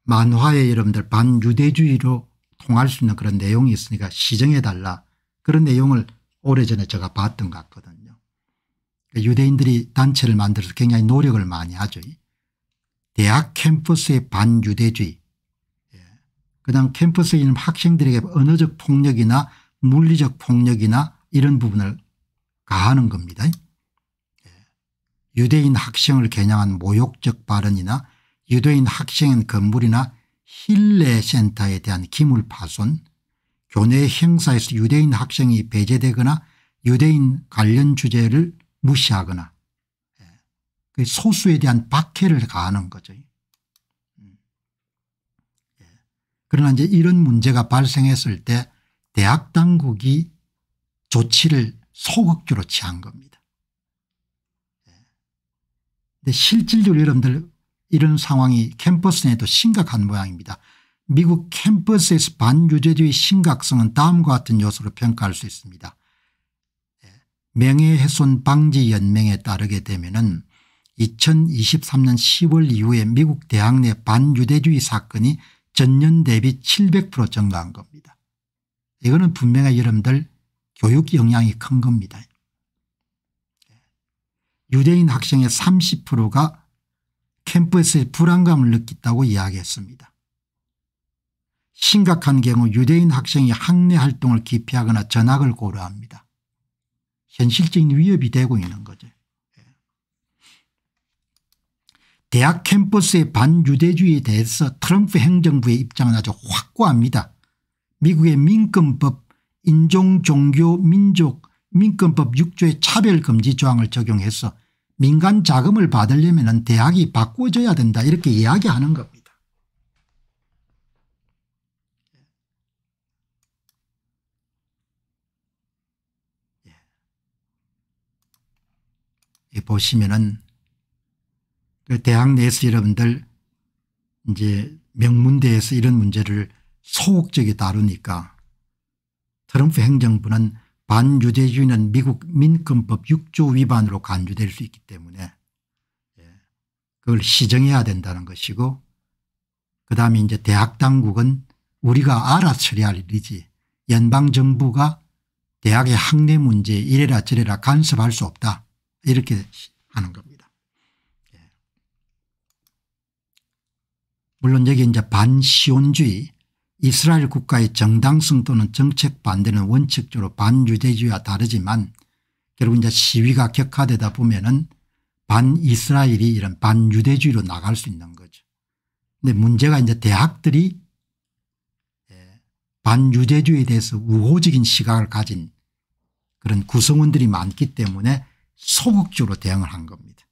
만화에 여러분들 반유대주의로 통할 수 있는 그런 내용이 있으니까 시정해달라, 그런 내용을 오래전에 제가 봤던 것 같거든요. 유대인들이 단체를 만들어서 굉장히 노력을 많이 하죠. 대학 캠퍼스의 반유대주의, 그다음 캠퍼스에 있는 학생들에게 언어적 폭력이나 물리적 폭력이나 이런 부분을 가하는 겁니다. 유대인 학생을 겨냥한 모욕적 발언이나 유대인 학생 건물이나 힐레 센터에 대한 기물 파손, 교내 행사에서 유대인 학생이 배제되거나 유대인 관련 주제를 무시하거나 소수에 대한 박해를 가하는 거죠. 그러나 이제 이런 문제가 발생했을 때 대학 당국이 조치를 소극적으로 취한 겁니다. 근데 실질적으로 여러분들 이런 상황이 캠퍼스 내에도 심각한 모양입니다. 미국 캠퍼스에서 반유대주의 심각성은 다음과 같은 요소로 평가할 수 있습니다. 명예훼손 방지 연맹에 따르게 되면은 2023년 10월 이후에 미국 대학 내 반유대주의 사건이 전년 대비 700% 증가한 겁니다. 이거는 분명히 여러분들 교육 영향이 큰 겁니다. 유대인 학생의 30%가 캠퍼스에 불안감을 느꼈다고 이야기했습니다. 심각한 경우 유대인 학생이 학내 활동을 기피하거나 전학을 고려합니다. 현실적인 위협이 되고 있는 거죠. 대학 캠퍼스의 반유대주의에 대해서 트럼프 행정부의 입장은 아주 확고합니다. 미국의 민권법 인종 종교 민족 민권법 6조의 차별금지 조항을 적용해서 민간 자금을 받으려면 대학이 바꿔줘야 된다, 이렇게 이야기하는 겁니다. 보시면은 그 대학 내에서 여러분들 이제 명문대에서 이런 문제를 소극적이 다루니까 트럼프 행정부는 반유대주의는 미국 민권법 6조 위반으로 간주될 수 있기 때문에 그걸 시정해야 된다는 것이고, 그다음에 이제 대학 당국은 우리가 알아 처리할 일이지 연방정부가 대학의 학내 문제에 이래라 저래라 간섭할 수 없다, 이렇게 하는 겁니다. 물론 여기 이제 반시온주의, 이스라엘 국가의 정당성 또는 정책 반대는 원칙적으로 반유대주의와 다르지만 결국 이제 시위가 격화되다 보면은 반이스라엘이 이런 반유대주의로 나갈 수 있는 거죠. 그런데 문제가 이제 대학들이 반유대주의에 대해서 우호적인 시각을 가진 그런 구성원들이 많기 때문에 소극적으로 대응을 한 겁니다.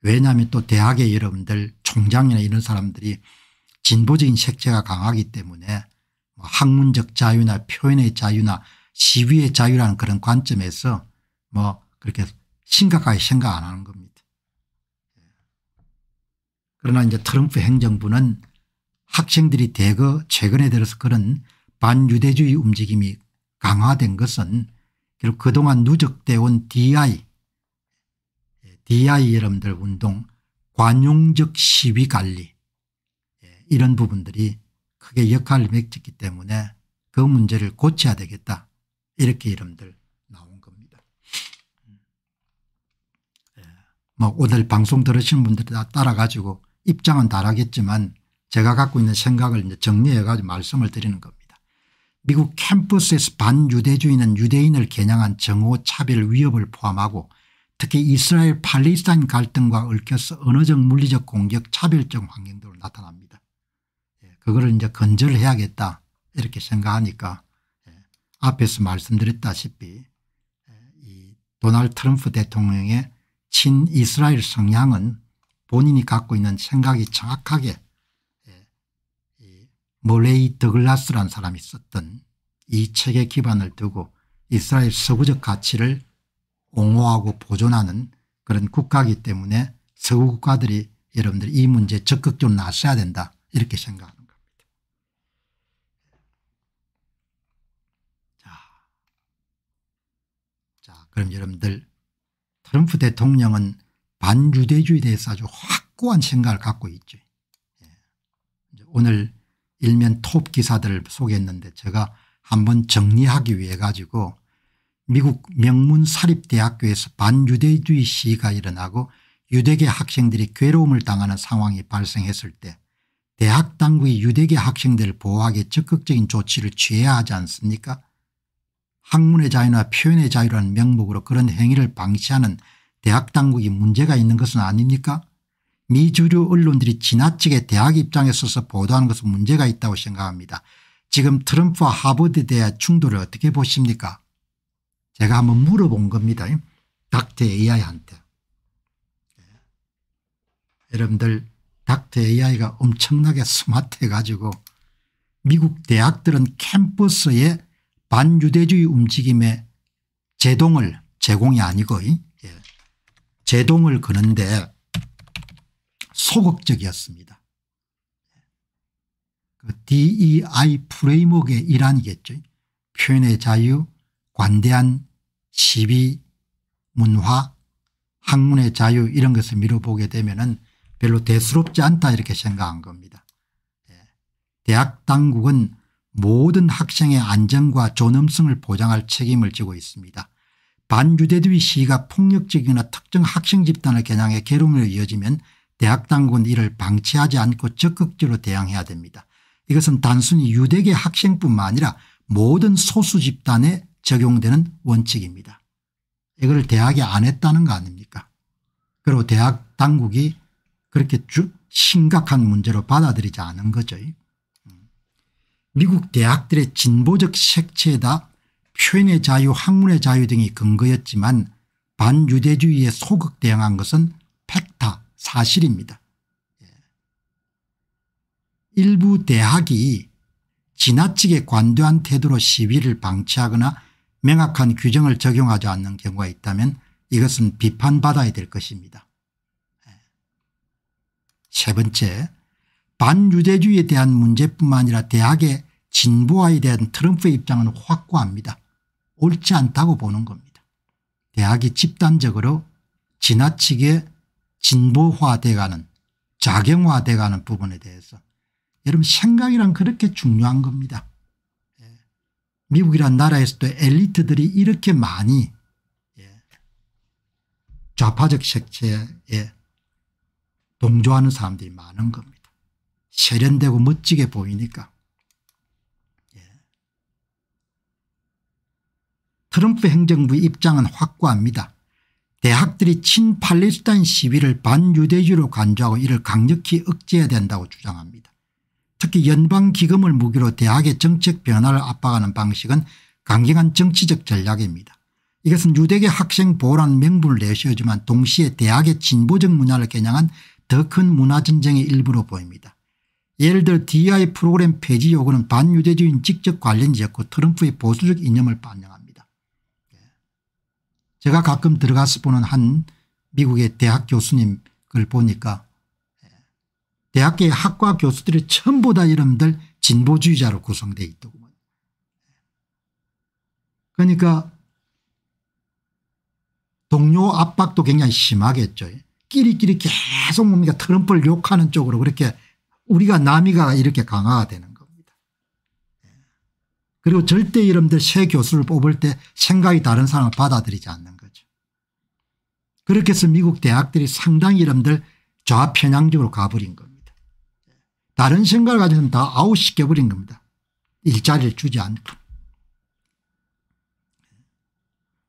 왜냐하면 또 대학의 여러분들 총장이나 이런 사람들이 진보적인 색채가 강하기 때문에 학문적 자유나 표현의 자유나 시위의 자유라는 그런 관점에서 그렇게 심각하게 생각 안 하는 겁니다. 그러나 이제 트럼프 행정부는 학생들이 대거 최근에 들어서 그런 반유대주의 움직임이 강화된 것은 결국 그동안 누적되어 온 DI 여러분들 운동 관용적 시위 관리 이런 부분들이 크게 역할을 맺었기 때문에 그 문제를 고쳐야 되겠다 이렇게 여러분들 나온 겁니다. 오늘 방송 들으시는 분들이 다 따라 가지고 입장은 다르겠지만 제가 갖고 있는 생각을 이제 정리해 가지고 말씀을 드리는 겁니다. 미국 캠퍼스에서 반유대주의는 유대인을 겨냥한 정오 차별 위협을 포함하고 특히 이스라엘 팔레스타인 갈등과 얽혀서 언어적 물리적 공격 차별적 환경 등으로 나타납니다. 그거를 이제 건절을 해야겠다 이렇게 생각하니까 앞에서 말씀드렸다시피 이 도널드 트럼프 대통령의 친이스라엘 성향은 본인이 갖고 있는 생각이 정확하게 머레이 더글라스라는 사람이 썼던 이 책에 기반을 두고 이스라엘 서구적 가치를 옹호하고 보존하는 그런 국가이기 때문에 서구 국가들이 여러분들 이 문제에 적극적으로 나서야 된다 이렇게 생각하는 겁니다. 자 그럼 여러분들 트럼프 대통령은 반유대주의에 대해서 아주 확고한 생각을 갖고 있죠. 오늘 일면 톱 기사들을 소개했는데 제가 한번 정리하기 위해 가지고 미국 명문 사립대학교에서 반유대주의 시위가 일어나고 유대계 학생들이 괴로움을 당하는 상황이 발생했을 때 대학 당국이 유대계 학생들을 보호하기 위해 적극적인 조치를 취해야 하지 않습니까? 학문의 자유나 표현의 자유라는 명목으로 그런 행위를 방치하는 대학 당국이 문제가 있는 것은 아닙니까? 미주류 언론들이 지나치게 대학 입장에 서서 보도하는 것은 문제가 있다고 생각합니다. 지금 트럼프와 하버드대의 충돌을 어떻게 보십니까? 제가 한번 물어본 겁니다. 닥터 AI한테. 여러분들 닥터 AI가 엄청나게 스마트해 가지고 미국 대학들은 캠퍼스에 반유대주의 움직임에 제동이 아니고 제동을 거는데 소극적이었습니다. 그 DEI 프레임워크의 일환이겠죠. 표현의 자유, 관대한 시위, 문화, 학문의 자유 이런 것을 미뤄보게 되면은 별로 대수롭지 않다 이렇게 생각한 겁니다. 대학 당국은 모든 학생의 안전과 존엄성을 보장할 책임을 지고 있습니다. 반유대주의 시위가 폭력적이거나 특정 학생 집단을 겨냥해 괴로움으로 이어지면 대학 당국은 이를 방치하지 않고 적극적으로 대응해야 됩니다. 이것은 단순히 유대계 학생뿐만 아니라 모든 소수 집단에 적용되는 원칙입니다. 이걸 대학이 안 했다는 거 아닙니까? 그리고 대학 당국이 그렇게 심각한 문제로 받아들이지 않은 거죠. 미국 대학들의 진보적 색채에다 표현의 자유, 학문의 자유 등이 근거였지만 반유대주의에 소극 대응한 것은 팩타, 사실입니다. 일부 대학이 지나치게 관대한 태도로 시위를 방치하거나 명확한 규정을 적용하지 않는 경우가 있다면 이것은 비판받아야 될 것입니다. 세 번째, 반유대주의에 대한 문제뿐만 아니라 대학의 진보화에 대한 트럼프의 입장은 확고합니다. 옳지 않다고 보는 겁니다. 대학이 집단적으로 지나치게 진보화돼가는 작용화돼가는 부분에 대해서 여러분 생각이란 그렇게 중요한 겁니다. 미국이란 나라에서도 엘리트들이 이렇게 많이 좌파적 색채에 동조하는 사람들이 많은 겁니다. 세련되고 멋지게 보이니까. 트럼프 행정부의 입장은 확고합니다. 대학들이 친팔레스타인 시위를 반유대주의로 간주하고 이를 강력히 억제해야 된다고 주장합니다. 특히 연방기금을 무기로 대학의 정책 변화를 압박하는 방식은 강경한 정치적 전략입니다. 이것은 유대계 학생 보호라는 명분을 내세우지만 동시에 대학의 진보적 문화를 겨냥한 더 큰 문화전쟁의 일부로 보입니다. 예를 들어 DI 프로그램 폐지 요구는 반유대주의인 직접 관련지였고 트럼프의 보수적 이념을 반영합니다. 제가 가끔 들어가서 보는 한 미국의 대학 교수님 걸 보니까 대학의 학과 교수들이 전부 다 여러분들 진보주의자로 구성되어 있더군요. 그러니까 동료 압박도 굉장히 심하겠죠. 끼리끼리 계속 뭡니까 트럼프를 욕하는 쪽으로 그렇게 우리가 남이가 이렇게 강화가 되는 겁니다. 그리고 절대 여러분들 새 교수를 뽑을 때 생각이 다른 사람을 받아들이지 않는 거죠. 그렇게 해서 미국 대학들이 상당히 여러분들 좌편향적으로 가버린 겁니다. 다른 생각을 가지면 다 아웃시켜버린 겁니다. 일자리를 주지 않고.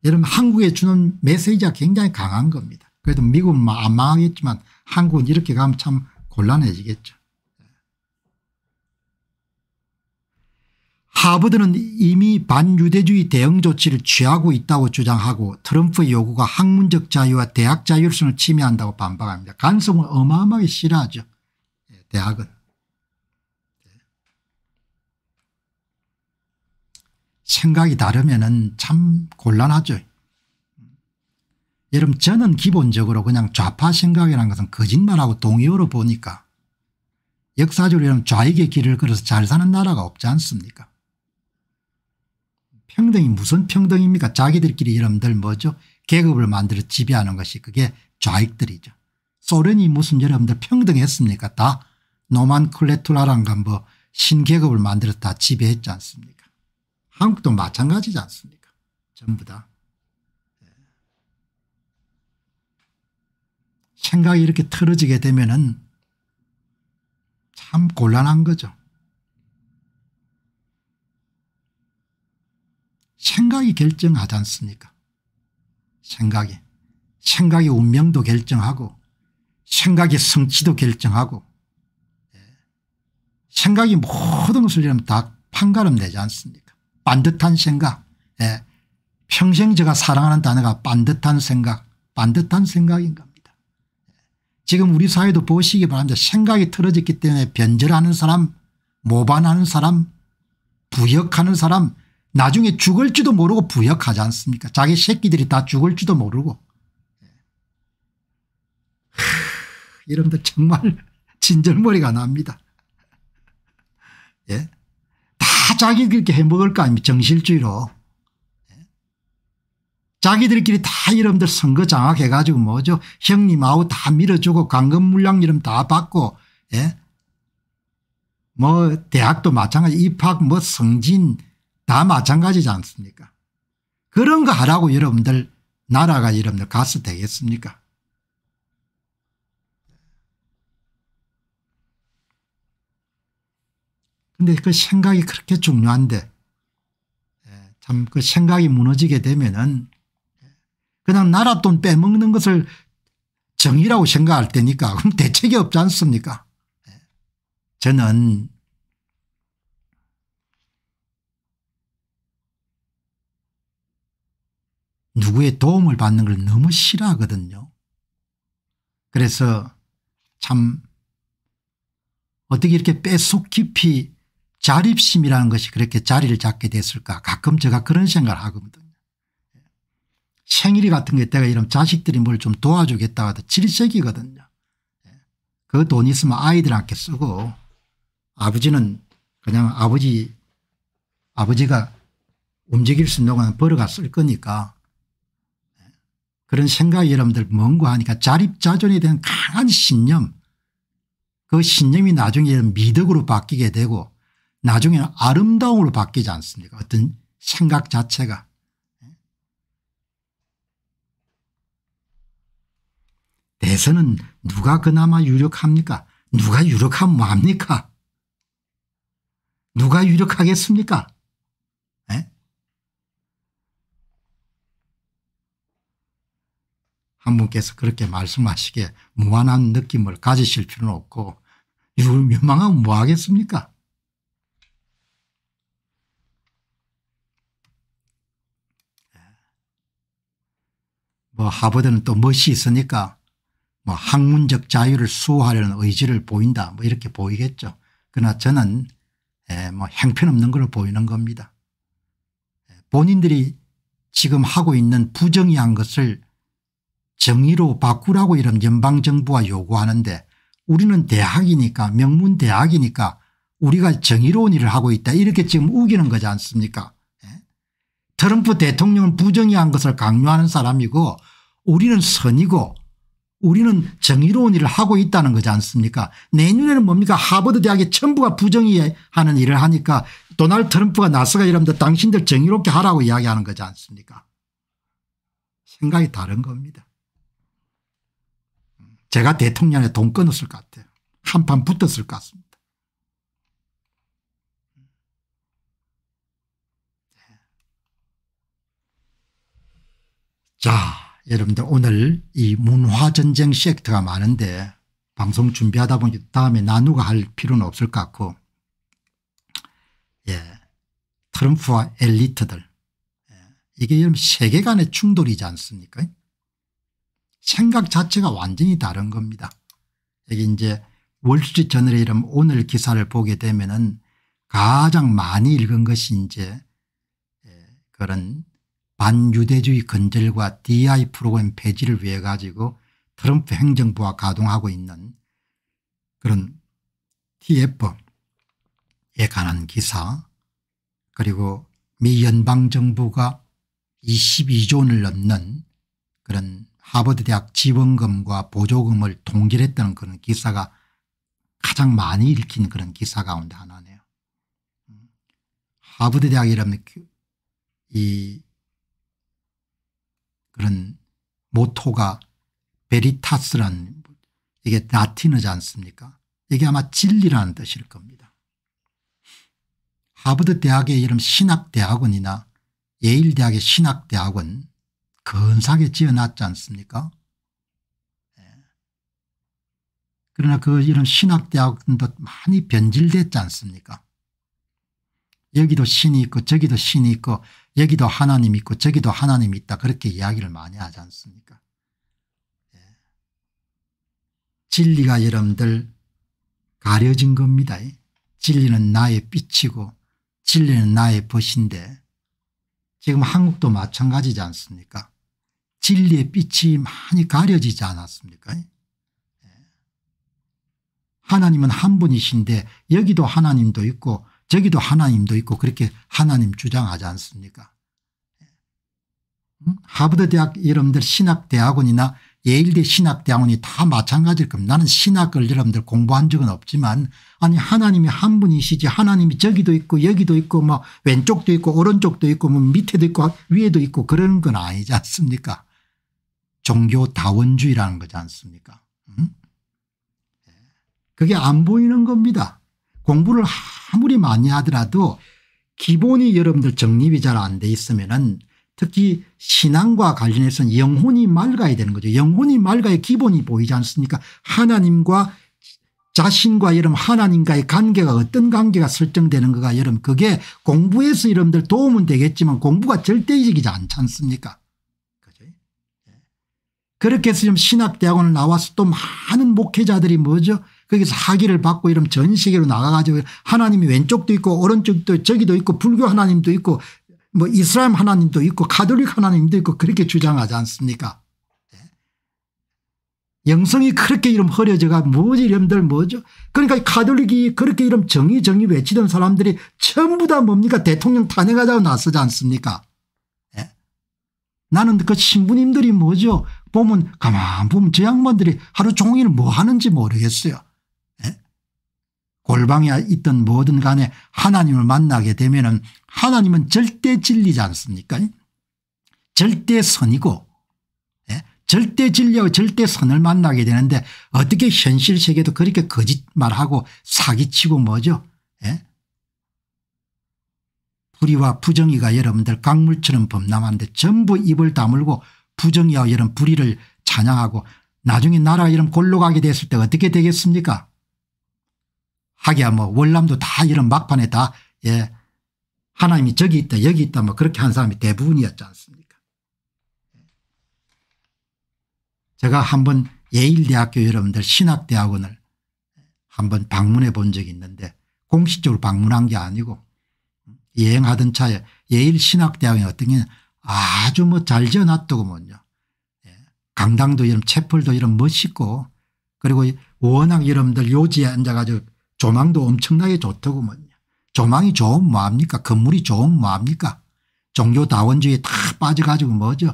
여러분 한국에 주는 메시지가 굉장히 강한 겁니다. 그래도 미국은 안 망하겠지만 한국은 이렇게 가면 참 곤란해지겠죠. 하버드는 이미 반유대주의 대응 조치를 취하고 있다고 주장하고 트럼프의 요구가 학문적 자유와 대학 자율성을 침해한다고 반박합니다. 간섭을 어마어마하게 싫어하죠. 대학은. 생각이 다르면은 참 곤란하죠. 여러분 저는 기본적으로 그냥 좌파 생각이라는 것은 거짓말하고 동의어로 보니까 역사적으로 여러분 좌익의 길을 걸어서 잘 사는 나라가 없지 않습니까? 평등이 무슨 평등입니까? 자기들끼리 여러분들 뭐죠? 계급을 만들어 지배하는 것이 그게 좌익들이죠. 소련이 무슨 여러분들 평등했습니까? 다 노만클레투라란가 뭐 신계급을 만들어 다 지배했지 않습니까? 한국도 마찬가지지 않습니까? 전부 다. 생각이 이렇게 틀어지게 되면은 참 곤란한 거죠. 생각이 결정하지 않습니까? 생각이 운명도 결정하고 생각이 성취도 결정하고 생각이 모든 것을 이러면 다 판가름 내지 않습니까? 반듯한 생각. 평생 제가 사랑하는 단어가 반듯한 생각, 반듯한 생각인 겁니다. 지금 우리 사회도 보시기 바랍니다. 생각이 틀어졌기 때문에 변절하는 사람, 모반하는 사람, 부역하는 사람 나중에 죽을지도 모르고 부역하지 않습니까? 자기 새끼들이 다 죽을지도 모르고. 여러분들 정말 진절머리가 납니다. 예? 다 자기들끼리 해먹을 거 아닙니까? 정실주의로. 자기들끼리 다 여러분들 선거 장악해 가지고 뭐죠? 형님하고 다 밀어주고 강금물량 이름 다 받고 예? 뭐 대학도 마찬가지 입학 뭐 성진 다 마찬가지지 않습니까? 그런 거 하라고 여러분들 나라가 여러분들 가서 되겠습니까? 근데 그 생각이 그렇게 중요한데 참 그 생각이 무너지게 되면은 그냥 나라 돈 빼먹는 것을 정의라고 생각할 테니까 그럼 대책이 없지 않습니까? 저는 누구의 도움을 받는 걸 너무 싫어하거든요. 그래서 참 어떻게 이렇게 뼛속 깊이 자립심이라는 것이 그렇게 자리를 잡게 됐을까 가끔 제가 그런 생각을 하거든요. 생일이 같은 게 때가 이런 자식들이 뭘 좀 도와주겠다고 해도 질색이거든요. 그 돈 있으면 아이들한테 쓰고 아버지는 그냥 아버지가 움직일 수 있는 동안 벌어가 쓸 거니까 그런 생각이 여러분들 뭔고 하니까 자립자존에 대한 강한 신념 그 신념이 나중에 미덕으로 바뀌게 되고 나중에는 아름다움으로 바뀌지 않습니까? 어떤 생각 자체가. 대선은 누가 그나마 유력합니까? 누가 유력하면 뭐합니까? 누가 유력하겠습니까? 에? 한 분께서 그렇게 말씀하시기에 무한한 느낌을 가지실 필요는 없고 유망하면 뭐 하겠습니까? 뭐 하버드는 또 멋이 있으니까 뭐 학문적 자유를 수호하려는 의지를 보인다 뭐 이렇게 보이겠죠. 그러나 저는 뭐 형편없는 걸로 보이는 겁니다. 본인들이 지금 하고 있는 부정의한 것을 정의로 바꾸라고 이런 연방정부가 요구하는데 우리는 대학이니까 명문 대학이니까 우리가 정의로운 일을 하고 있다 이렇게 지금 우기는 거지 않습니까? 트럼프 대통령은 부정의한 것을 강요하는 사람이고 우리는 선이고 우리는 정의로운 일을 하고 있다는 거지 않습니까? 내년에는 뭡니까? 하버드 대학이 전부가 부정의하는 일을 하니까 도널드 트럼프가 나서가 이러면서 당신들 정의롭게 하라고 이야기하는 거지 않습니까? 생각이 다른 겁니다. 제가 대통령에 돈 끊었을 것 같아요. 한판 붙었을 것 같습니다. 자, 여러분들 오늘 이 문화전쟁 섹터가 많은데 방송 준비하다 보니 다음에 나누고 할 필요는 없을 것 같고 트럼프와 엘리트들 이게 여러분 세계관의 충돌이지 않습니까? 생각 자체가 완전히 다른 겁니다. 여기 이제 월스트리트 저널의 이런 오늘 기사를 보게 되면은 가장 많이 읽은 것이 이제 그런 반유대주의 건절과 DI 프로그램 폐지를 위해 가지고 트럼프 행정부가 가동하고 있는 그런 TF에 관한 기사 그리고 미 연방정부가 22조 원을 넘는 그런 하버드 대학 지원금과 보조금을 통제했다는 그런 기사가 가장 많이 읽힌 그런 기사 가운데 하나네요. 하버드 대학이라면 이 그런 모토가 베리타스라는 이게 라틴어지 않습니까? 이게 아마 진리라는 뜻일 겁니다. 하버드 대학의 이런 신학대학원이나 예일 대학의 신학대학원 근사하게 지어놨지 않습니까? 그러나 이런 신학대학원도 많이 변질됐지 않습니까? 여기도 신이 있고 저기도 신이 있고 여기도 하나님이 있고 저기도 하나님이 있다 그렇게 이야기를 많이 하지 않습니까? 진리가 여러분들 가려진 겁니다. 진리는 나의 빛이고 진리는 나의 벗인데 지금 한국도 마찬가지지 않습니까? 진리의 빛이 많이 가려지지 않았습니까? 하나님은 한 분이신데 여기도 하나님도 있고 저기도 하나님도 있고 그렇게 하나님 주장하지 않습니까? 하버드 대학 여러분들 신학대학원이나 예일대 신학대학원이 다 마찬가지일 겁니다. 나는 신학을 여러분들 공부한 적은 없지만 아니 하나님이 한 분이시지 하나님이 저기도 있고 여기도 있고 뭐 왼쪽도 있고 오른쪽도 있고 뭐 밑에도 있고 위에도 있고 그런 건 아니지 않습니까? 종교 다원주의라는 거지 않습니까? 그게 안 보이는 겁니다. 공부를 아무리 많이 하더라도 기본이 여러분들 정립이 잘 안 돼 있으면은 특히 신앙과 관련해서는 영혼이 맑아야 되는 거죠. 영혼이 맑아야 기본이 보이지 않습니까? 하나님과 자신과 여러분 하나님과의 관계가 어떤 관계가 설정되는 거가 여러분 그게 공부에서 여러분들 도움은 되겠지만 공부가 절대적이지 않지 않습니까? 그죠? 그렇게 해서 지금 신학대학원을 나와서 또 많은 목회자들이 뭐죠? 거기서 학위를 받고 이러면 전 세계로 나가가지고 하나님이 왼쪽도 있고 오른쪽도 저기도 있고 불교 하나님도 있고 뭐 이슬람 하나님도 있고 가톨릭 하나님도 있고 그렇게 주장하지 않습니까? 영성이 그렇게 이름 흐려져가 뭐지 이름들 뭐죠? 그러니까 가톨릭이 그렇게 이름 정의 외치던 사람들이 전부 다 뭡니까? 대통령 탄핵하자고 나서지 않습니까? 나는 그 신부님들이 뭐죠? 보면 가만 보면 저 양반들이 하루 종일 뭐 하는지 모르겠어요. 골방에 있던 뭐든 간에 하나님을 만나게 되면은 하나님은 절대 진리지 않습니까? 절대 선이고 절대 진리하고 절대 선을 만나게 되는데 어떻게 현실 세계도 그렇게 거짓말하고 사기치고 뭐죠? 불의와 부정의가 여러분들 강물처럼 범람하는데 전부 입을 다물고 부정의와 이런 불의를 찬양하고 나중에 나라가 이런 골로 가게 됐을 때 어떻게 되겠습니까? 하기야 뭐 월남도 다 이런 막판에 다 하나님이 저기 있다 여기 있다 뭐 그렇게 한 사람이 대부분이었지 않습니까? 제가 한번 예일대학교 여러분들 신학대학원을 한번 방문해 본 적이 있는데 공식적으로 방문한 게 아니고 여행하던 차에 예일 신학대학원이 어떤 게 아주 뭐 잘 지어놨더구먼요. 강당도 이런 채플도 이런 멋있고 그리고 워낙 여러분들 요지에 앉아가지고 조망도 엄청나게 좋더구먼요. 조망이 좋으면 뭐합니까? 건물이 좋으면 뭐합니까? 종교다원주의에 다 빠져가지고 뭐죠?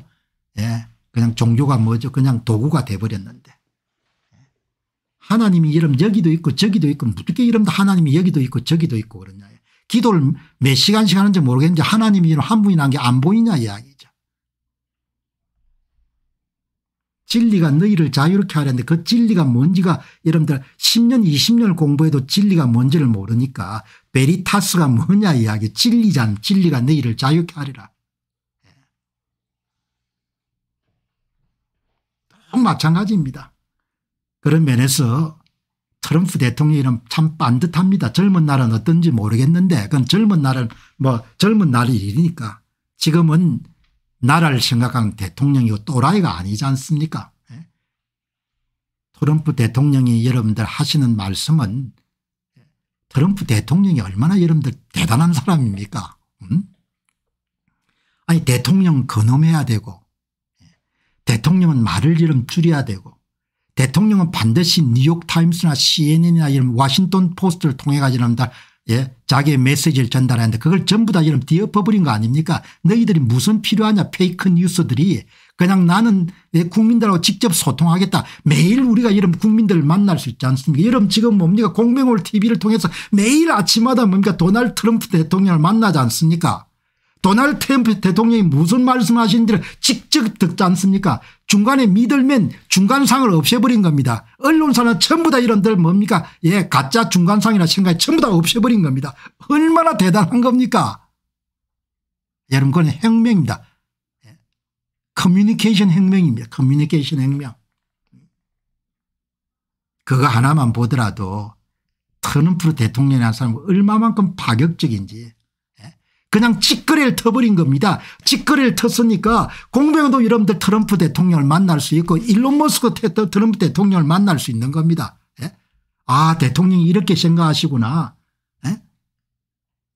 예. 그냥 종교가 뭐죠? 그냥 도구가 돼버렸는데. 하나님이 이러면 여기도 있고 저기도 있고 어떻게 이러면 하나님이 여기도 있고 저기도 있고 그러냐. 기도를 몇 시간씩 하는지 모르겠는데 하나님이 이런 한 분이 난 게 안 보이냐 이야기죠. 진리가 너희를 자유롭게 하려는데 그 진리가 뭔지가 여러분들 10년 20년을 공부해도 진리가 뭔지를 모르니까 베리타스가 뭐냐 이야기. 진리가 너희를 자유롭게 하리라. 마찬가지입니다. 그런 면에서 트럼프 대통령이는 참 반듯합니다. 젊은 날은 어떤지 모르겠는데 그건 젊은 날은 뭐 젊은 날의 일이니까 지금은 나라를 생각하는 대통령이고 또라이가 아니지 않습니까? 트럼프 대통령이 여러분들 하시는 말씀은 트럼프 대통령이 얼마나 여러분들 대단한 사람입니까? 아니 대통령 근엄해야 되고 대통령은 말을 이름 줄여야 되고 대통령은 반드시 뉴욕타임스나 CNN이나 이런 워싱턴 포스트를 통해 가지고 자기의 메시지를 전달하는데 그걸 전부 다 이런 뒤엎어버린 거 아닙니까? 너희들이 무슨 필요하냐 페이크 뉴스들이 그냥 나는 국민들하고 직접 소통하겠다. 매일 우리가 이런 국민들을 만날 수 있지 않습니까? 여러분 지금 뭡니까 공병홀 TV를 통해서 매일 아침마다 뭡니까 도널드 트럼프 대통령을 만나지 않습니까? 도널드 트럼프 대통령이 무슨 말씀하시는지를 직접 듣지 않습니까? 중간에 미들맨 중간상을 없애버린 겁니다. 언론사는 전부 다 이런들 뭡니까? 예, 가짜 중간상이라 생각해 전부 다 없애버린 겁니다. 얼마나 대단한 겁니까? 여러분 그건 혁명입니다. 커뮤니케이션 혁명입니다. 커뮤니케이션 혁명. 그거 하나만 보더라도 트럼프 대통령이라는 사람은 얼마만큼 파격적인지 그냥 찌꺼리를 터버린 겁니다. 찌꺼리를 텄으니까 공병도 여러분들 트럼프 대통령을 만날 수 있고 일론 머스크 트럼프 대통령을 만날 수 있는 겁니다. 아 대통령이 이렇게 생각하시구나.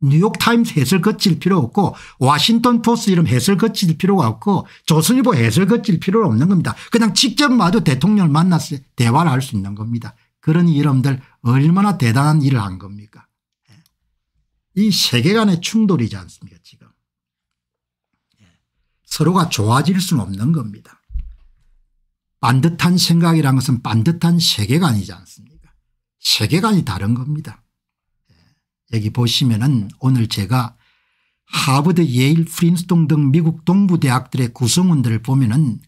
뉴욕타임스 해설 거칠 필요 없고 워싱턴 포스트 이런 해설 거칠 필요가 없고 조선일보 해설 거칠 필요가 없는 겁니다. 그냥 직접 마주 대통령을 만나서 대화를 할 수 있는 겁니다. 그러니 여러분들 얼마나 대단한 일을 한 겁니까? 이 세계관의 충돌이지 않습니까 지금. 서로가 좋아질 수는 없는 겁니다. 반듯한 생각이라는 것은 반듯한 세계관이지 않습니까? 세계관이 다른 겁니다. 여기 보시면은 오늘 제가 하버드 예일 프린스턴 등 미국 동부 대학들의 구성원들을 보면은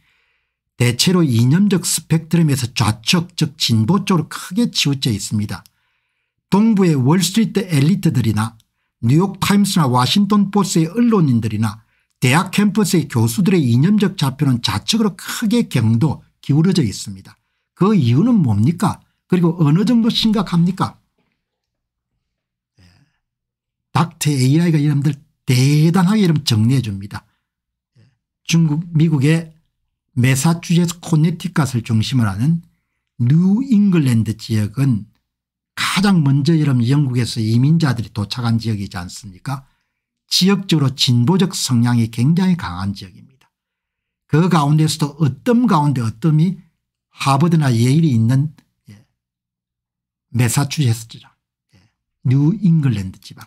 대체로 이념적 스펙트럼에서 좌측 즉 진보 쪽으로 크게 치우쳐 있습니다. 동부의 월스트리트 엘리트들이나 뉴욕타임스나 워싱턴 포스트의 언론인들이나 대학 캠퍼스의 교수들의 이념적 좌표는 좌측으로 크게 경도 기울어져 있습니다. 그 이유는 뭡니까? 그리고 어느 정도 심각합니까? 닥터 AI가 여러분들 대단하게 여러분 정리해 줍니다. 미국의 매사추세츠 코네티컷을 중심으로 하는 뉴 잉글랜드 지역은 가장 먼저 여러분 영국에서 이민자들이 도착한 지역이지 않습니까? 지역적으로 진보적 성향이 굉장히 강한 지역입니다. 그 가운데서도 어떤 가운데 어떤이 하버드나 예일이 있는 매사추세츠죠. 뉴 잉글랜드 지방.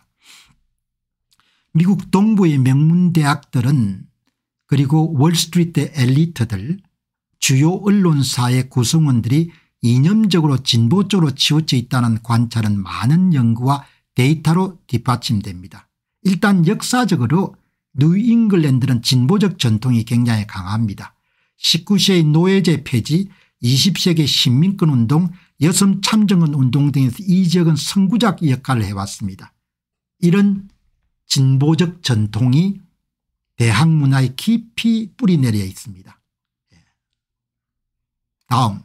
미국 동부의 명문대학들은 그리고 월스트리트 엘리트들 주요 언론사의 구성원들이 이념적으로 진보 쪽으로 치우쳐 있다는 관찰은 많은 연구와 데이터로 뒷받침됩니다. 일단 역사적으로 뉴잉글랜드는 진보적 전통이 굉장히 강합니다. 19세의 노예제 폐지 20세기 신민권운동 여성 참정원 운동 등에서 이 지역은 선구자 역할을 해왔습니다. 이런 진보적 전통이 대학 문화에 깊이 뿌리내려 있습니다. 다음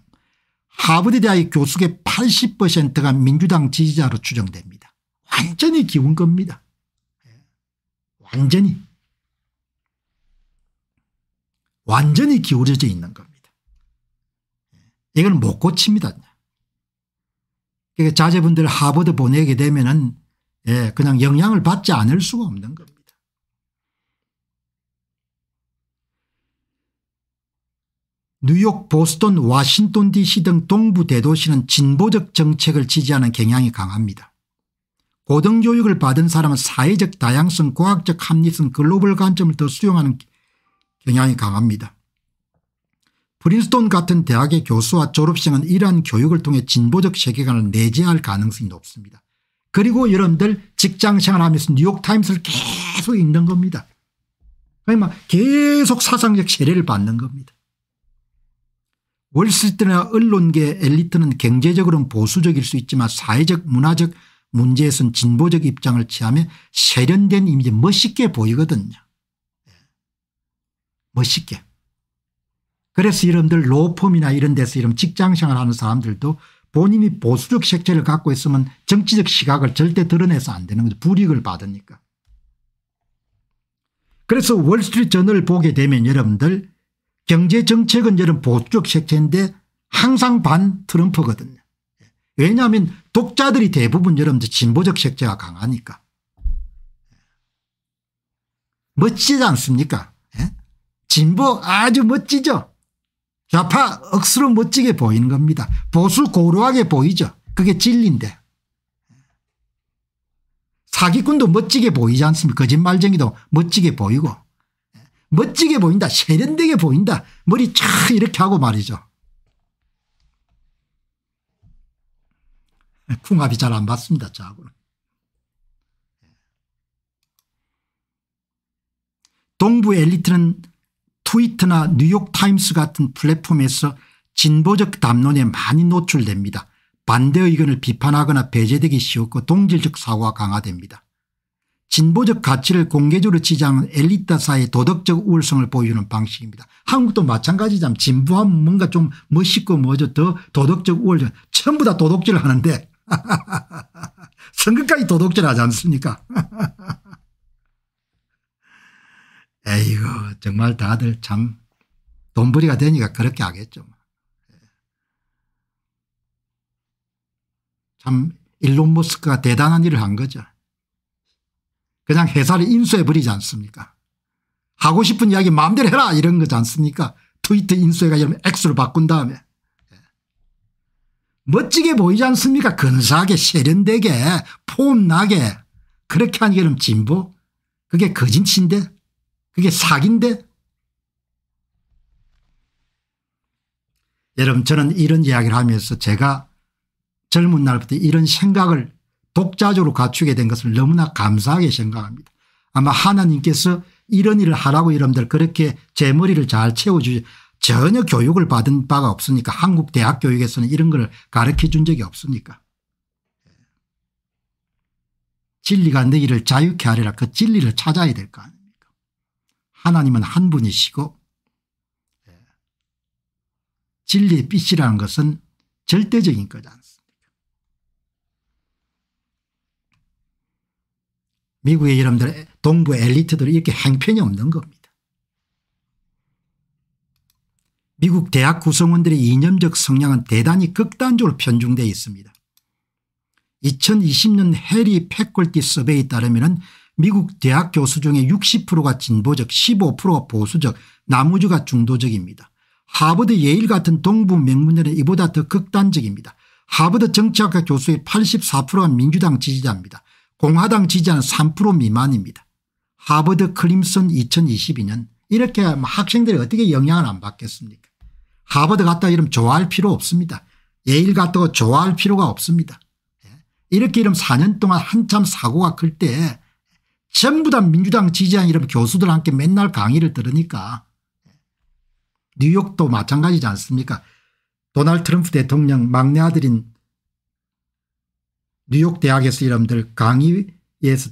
하버드 대학의 교수의 80%가 민주당 지지자로 추정됩니다. 완전히 기운 겁니다. 완전히 기울어져 있는 겁니다. 이건 못 고칩니다. 그러니까 자제분들 하버드 보내게 되면은 그냥 영향을 받지 않을 수가 없는 겁니다. 뉴욕, 보스턴, 워싱턴 DC 등 동부 대도시는 진보적 정책을 지지하는 경향이 강합니다. 고등교육을 받은 사람은 사회적 다양성, 과학적 합리성, 글로벌 관점을 더 수용하는 경향이 강합니다. 프린스턴 같은 대학의 교수와 졸업생은 이러한 교육을 통해 진보적 세계관을 내재할 가능성이 높습니다. 그리고 여러분들 직장생활하면서 뉴욕타임스를 계속 읽는 겁니다. 그러니까 계속 사상적 세례를 받는 겁니다. 월스트리트나 언론계 엘리트는 경제적으로는 보수적일 수 있지만 사회적 문화적 문제에선 진보적 입장을 취하며 세련된 이미지 멋있게 보이거든요. 멋있게. 그래서 여러분들 로펌이나 이런 데서 이런 직장생활하는 사람들도 본인이 보수적 색채를 갖고 있으면 정치적 시각을 절대 드러내서 안 되는 거죠. 불이익을 받으니까. 그래서 월스트리트 저널을 보게 되면 여러분들 경제정책은 여러분 보수적 색채인데 항상 반 트럼프거든요. 왜냐하면 독자들이 대부분 여러분들 진보적 색채가 강하니까. 멋지지 않습니까? 진보 아주 멋지죠. 좌파 억수로 멋지게 보이는 겁니다. 보수 고루하게 보이죠. 그게 진리인데. 사기꾼도 멋지게 보이지 않습니까? 거짓말쟁이도 멋지게 보이고. 멋지게 보인다. 세련되게 보인다. 머리 쫙 이렇게 하고 말이죠. 궁합이 잘 안 맞습니다. 저하고는. 동부 엘리트는 트위터나 뉴욕타임스 같은 플랫폼에서 진보적 담론에 많이 노출됩니다. 반대 의견을 비판하거나 배제되기 쉬웠고 동질적 사고가 강화됩니다. 진보적 가치를 공개적으로 지지하는 엘리트 사회의 도덕적 우월성을 보여주는 방식입니다. 한국도 마찬가지잖아요. 진보하면 뭔가 좀 멋있고 뭐죠. 더 도덕적 우월성. 전부 다 도덕질을 하는데 선거까지 도덕질 하지 않습니까? 에이구 정말 다들 참 돈벌이가 되니까 그렇게 하겠죠. 참 일론 머스크가 대단한 일을 한 거죠. 그냥 회사를 인수해버리지 않습니까? 하고 싶은 이야기 마음대로 해라 이런 거지 않습니까? 트위터 인수해가지고 X로 바꾼 다음에. 멋지게 보이지 않습니까? 근사하게 세련되게 폼나게 그렇게 하는 게 그럼 진보? 그게 거짓인데? 그게 사기인데? 여러분 저는 이런 이야기를 하면서 제가 젊은 날부터 이런 생각을 독자적으로 갖추게 된 것을 너무나 감사하게 생각합니다. 아마 하나님께서 이런 일을 하라고 여러분들 그렇게 제 머리를 잘 채워주지 전혀 교육을 받은 바가 없으니까 한국 대학 교육에서는 이런 걸 가르쳐 준 적이 없으니까. 진리가 너희를 자유케 하리라 그 진리를 찾아야 될 거 아닙니까. 하나님은 한 분이시고 진리의 빛이라는 것은 절대적인 거지 않습니까. 미국의 여러분들 동부 엘리트들은 이렇게 행편이 없는 겁니다. 미국 대학 구성원들의 이념적 성향은 대단히 극단적으로 편중되어 있습니다. 2020년 해리 패컬티 서베이에 따르면 미국 대학 교수 중에 60%가 진보적 15%가 보수적 나머지가 중도적입니다. 하버드 예일 같은 동부 명문대는 이보다 더 극단적입니다. 하버드 정치학과 교수의 84%가 민주당 지지자입니다. 공화당 지지자는 3% 미만입니다. 하버드 클림슨 2022년 이렇게 학생들이 어떻게 영향을 안 받겠습니까. 하버드 갔다 이러면 좋아할 필요 없습니다. 예일 갔다고 좋아할 필요가 없습니다. 이렇게 이러면 4년 동안 한참 사고가 클 때 전부 다 민주당 지지한 이런 교수들과 함께 맨날 강의를 들으니까 뉴욕도 마찬가지지 않습니까. 도널드 트럼프 대통령 막내 아들인 뉴욕 대학에서 여러분들 강의에서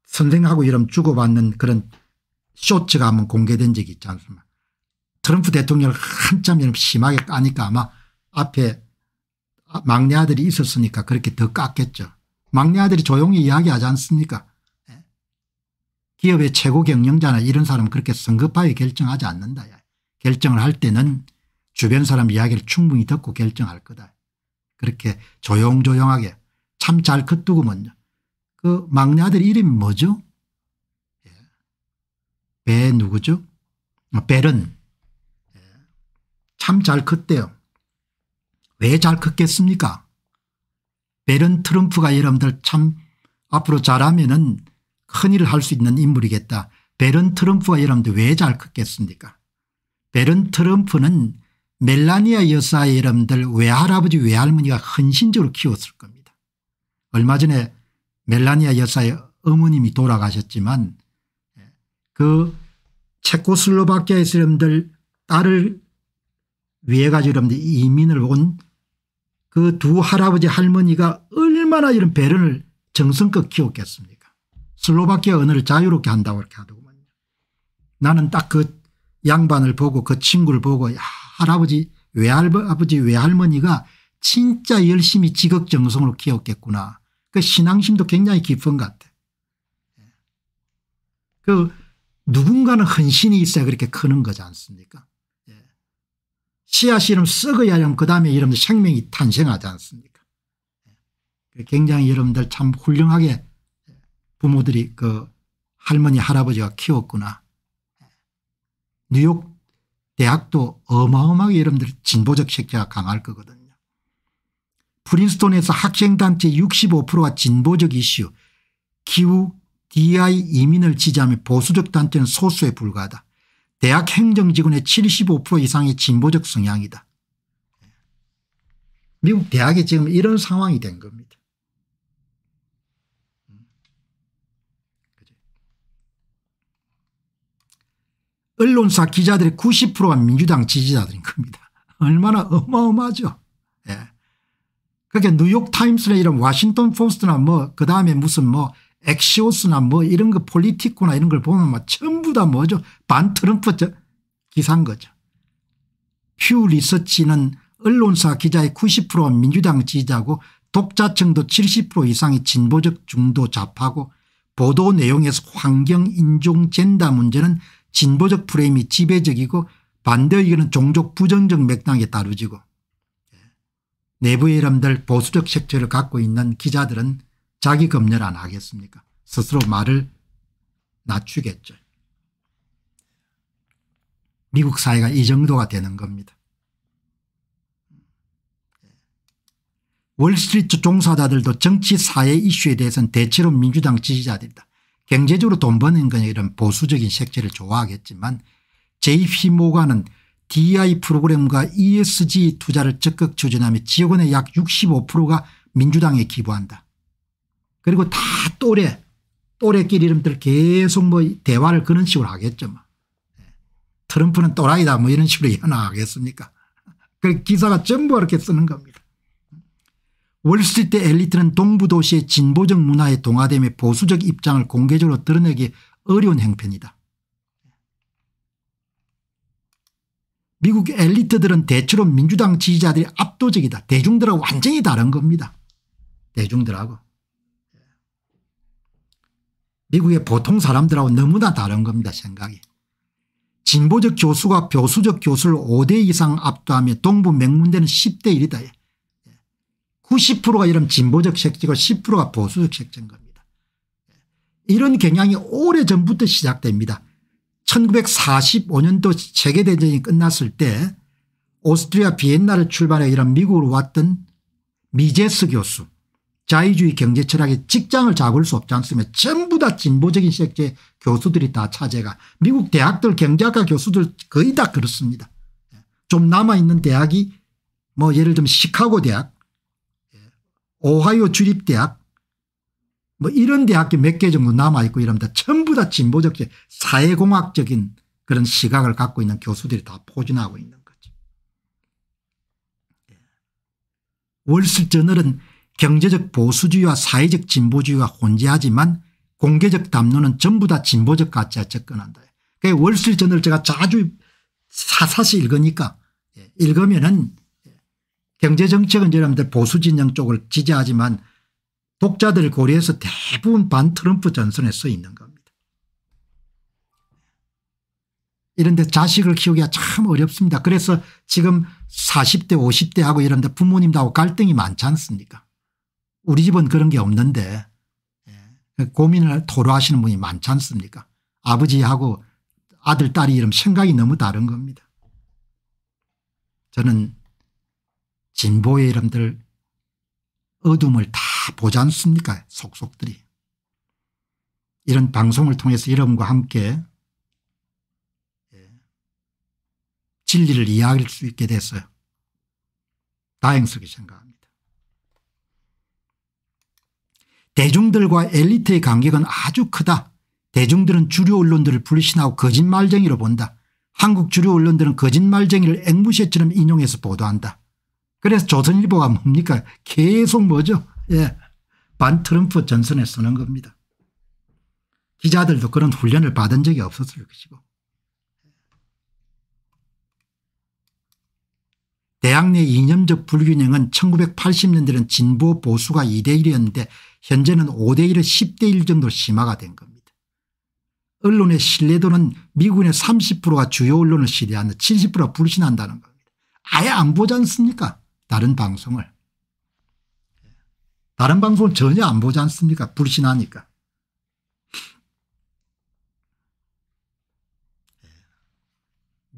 선생하고 이런 주고받는 그런 쇼츠가 한번 공개된 적이 있지 않습니까. 트럼프 대통령을 한참 심하게 까니까 아마 앞에 막내 아들이 있었으니까 그렇게 더 깠겠죠. 막내 아들이 조용히 이야기하지 않습니까. 기업의 최고 경영자나 이런 사람은 그렇게 성급하게 결정하지 않는다. 결정을 할 때는 주변 사람 이야기를 충분히 듣고 결정할 거다. 그렇게 조용조용하게 참 잘 컸더구먼요. 그 막내 아들 이름이 뭐죠? 배 누구죠? 벨은 참 잘 컸대요. 왜 잘 컸겠습니까? 벨은 트럼프가 여러분들 참 앞으로 잘하면은 큰일을 할 수 있는 인물이겠다. 벨은 트럼프가 여러분들 왜 잘 컸겠습니까? 벨은 트럼프는 멜라니아 여사의 여러분들 외할아버지 외할머니가 헌신적으로 키웠을 겁니다. 얼마 전에 멜라니아 여사의 어머님이 돌아가셨지만 그 체코슬로바키아에서 여러분들 딸을 위해 가지고 여러분들 이민을 온 그 두 할아버지 할머니가 얼마나 이런 벨을 정성껏 키웠겠습니까? 슬로바키아 언어를 자유롭게 한다고 이렇게 하더구만요. 나는 딱 그 양반을 보고 그 친구를 보고 야, 할아버지 외할아버지 외할머니가 진짜 열심히 지극정성으로 키웠겠구나. 그 신앙심도 굉장히 깊은 것 같아. 그 누군가는 헌신이 있어야 그렇게 크는 거지 않습니까? 씨앗이 이러면 썩어야 하면 그다음에 여러분들 생명이 탄생하지 않습니까? 굉장히 여러분들 참 훌륭하게 부모들이 그 할머니 할아버지가 키웠구나. 뉴욕 대학도 어마어마하게 여러분들 진보적 색채가 강할 거거든요. 프린스톤에서 학생단체 65%가 진보적 이슈 기후 DI 이민을 지지하며 보수적 단체는 소수에 불과하다. 대학 행정직원의 75% 이상이 진보적 성향이다. 미국 대학이 지금 이런 상황이 된 겁니다. 언론사 기자들의 90%가 민주당 지지자들인 겁니다. 얼마나 어마어마하죠. 예. 그러니까 뉴욕타임스나 이런 워싱턴 포스트나 뭐 그다음에 무슨 뭐 엑시오스나 뭐 이런 거 폴리티코나 이런 걸 보면 막 전부 다 뭐죠. 반 트럼프 기사인 거죠. 퓨 리서치는 언론사 기자의 90%가 민주당 지지자고 독자층도 70% 이상이 진보적 중도 좌파고 보도 내용에서 환경 인종 젠더 문제는 진보적 프레임이 지배적이고 반대 의견은 종족 부정적 맥락에 다루지고 내부의 여러분들 보수적 색채를 갖고 있는 기자들은 자기 검열 안 하겠습니까? 스스로 말을 낮추겠죠. 미국 사회가 이 정도가 되는 겁니다. 월스트리트 종사자들도 정치 사회 이슈에 대해서는 대체로 민주당 지지자들이다. 경제적으로 돈 버는 건 이런 보수적인 색채를 좋아하겠지만 JP 모간은 DI 프로그램과 ESG 투자를 적극 추진하며 지역원의 약 65%가 민주당에 기부한다. 그리고 다 또래끼리 이름들 계속 뭐 대화를 그런 식으로 하겠죠. 뭐. 트럼프는 또라이다 뭐 이런 식으로 연화하겠습니까? 그 기사가 전부 그렇게 쓰는 겁니다. 월스트리트 엘리트는 동부 도시의 진보적 문화에 동화되며 보수적 입장을 공개적으로 드러내기 어려운 형편이다. 미국 엘리트들은 대체로 민주당 지지자들이 압도적이다. 대중들하고 완전히 다른 겁니다. 대중들하고. 미국의 보통 사람들하고 너무나 다른 겁니다. 생각이. 진보적 교수가 보수적 교수를 5대 이상 압도하며 동부 맹문대는 10대 1이다. 90%가 이런 진보적 색채고 10%가 보수적 색채인 겁니다. 이런 경향이 오래전부터 시작됩니다. 1945년도 세계대전이 끝났을 때 오스트리아 비엔나를 출발해 이런 미국으로 왔던 미제스 교수 자유주의 경제철학에 직장을 잡을 수 없지 않습니까? 전부 다 진보적인 색채 교수들이 다 차지가 미국 대학들 경제학과 교수들 거의 다 그렇습니다. 좀 남아있는 대학이 뭐 예를 들면 시카고 대학 오하이오 주립대학 뭐 이런 대학교 몇 개 정도 남아있고 이럽니다. 전부 다 진보적 사회공학적인 그런 시각을 갖고 있는 교수들이 다 포진하고 있는 거죠. 월스트리트저널은 경제적 보수주의와 사회적 진보주의가 혼재하지만 공개적 담론은 전부 다 진보적 가치에 접근한다. 그러니까 월스트리트저널 제가 자주 사사시 읽으니까 읽으면은 경제정책은 여러분들 보수진영 쪽을 지지하지만 독자들을 고려해서 대부분 반 트럼프 전선에 서 있는 겁니다. 이런 데 자식을 키우기가 참 어렵습니다. 그래서 지금 40대 50대하고 이런 데 부모님하고 갈등이 많지 않습니까? 우리 집은 그런 게 없는데 고민을 토로하시는 분이 많지 않습니까? 아버지하고 아들 딸이 이런 생각이 너무 다른 겁니다. 저는 진보의 이름들 어둠을 다 보지 않습니까? 속속들이. 이런 방송을 통해서 여러분과 함께 진리를 이야기할 수 있게 돼서 다행스럽게 생각합니다. 대중들과 엘리트의 간격은 아주 크다. 대중들은 주류 언론들을 불신하고 거짓말쟁이로 본다. 한국 주류 언론들은 거짓말쟁이를 앵무새처럼 인용해서 보도한다. 그래서 조선일보가 뭡니까? 계속 뭐죠? 반 트럼프 전선에 서는 겁니다. 기자들도 그런 훈련을 받은 적이 없었을 것이고. 대학 내 이념적 불균형은 1980년대는 진보 보수가 2대1이었는데 현재는 5대1에 10대1 정도 심화가 된 겁니다. 언론의 신뢰도는 미국의 30%가 주요 언론을 신뢰하는데 70%가 불신한다는 겁니다. 아예 안 보지 않습니까? 다른 방송을. 다른 방송을 전혀 안 보지 않습니까? 불신하니까.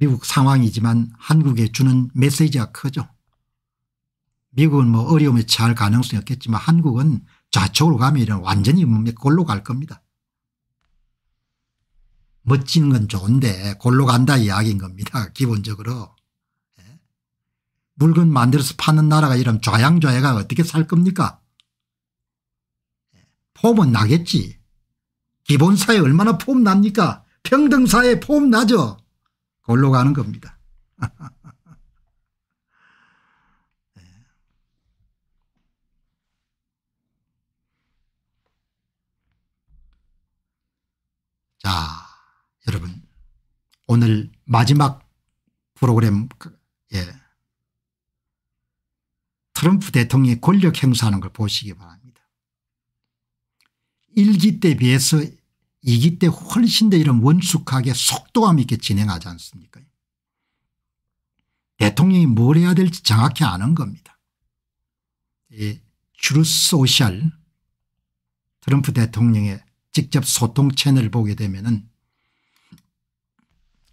미국 상황이지만 한국에 주는 메시지가 크죠. 미국은 뭐 어려움에 처할 가능성이 없겠지만 한국은 좌측으로 가면 이런 완전히 골로 갈 겁니다. 멋진 건 좋은데 골로 간다 이야기인 겁니다. 기본적으로. 물건 만들어서 파는 나라가 이런 좌양좌해가 어떻게 살 겁니까? 폼은 나겠지. 기본사회 얼마나 폼 납니까? 평등사회 폼 나죠. 골로 가는 겁니다. 자, 여러분 오늘 마지막 프로그램 트럼프 대통령이 권력 행사하는 걸 보시기 바랍니다. 1기 때 비해서 2기 때 훨씬 더 이런 원숙하게 속도감 있게 진행하지 않습니까? 대통령이 뭘 해야 될지 정확히 아는 겁니다. 트루스 소셜 트럼프 대통령의 직접 소통 채널을 보게 되면은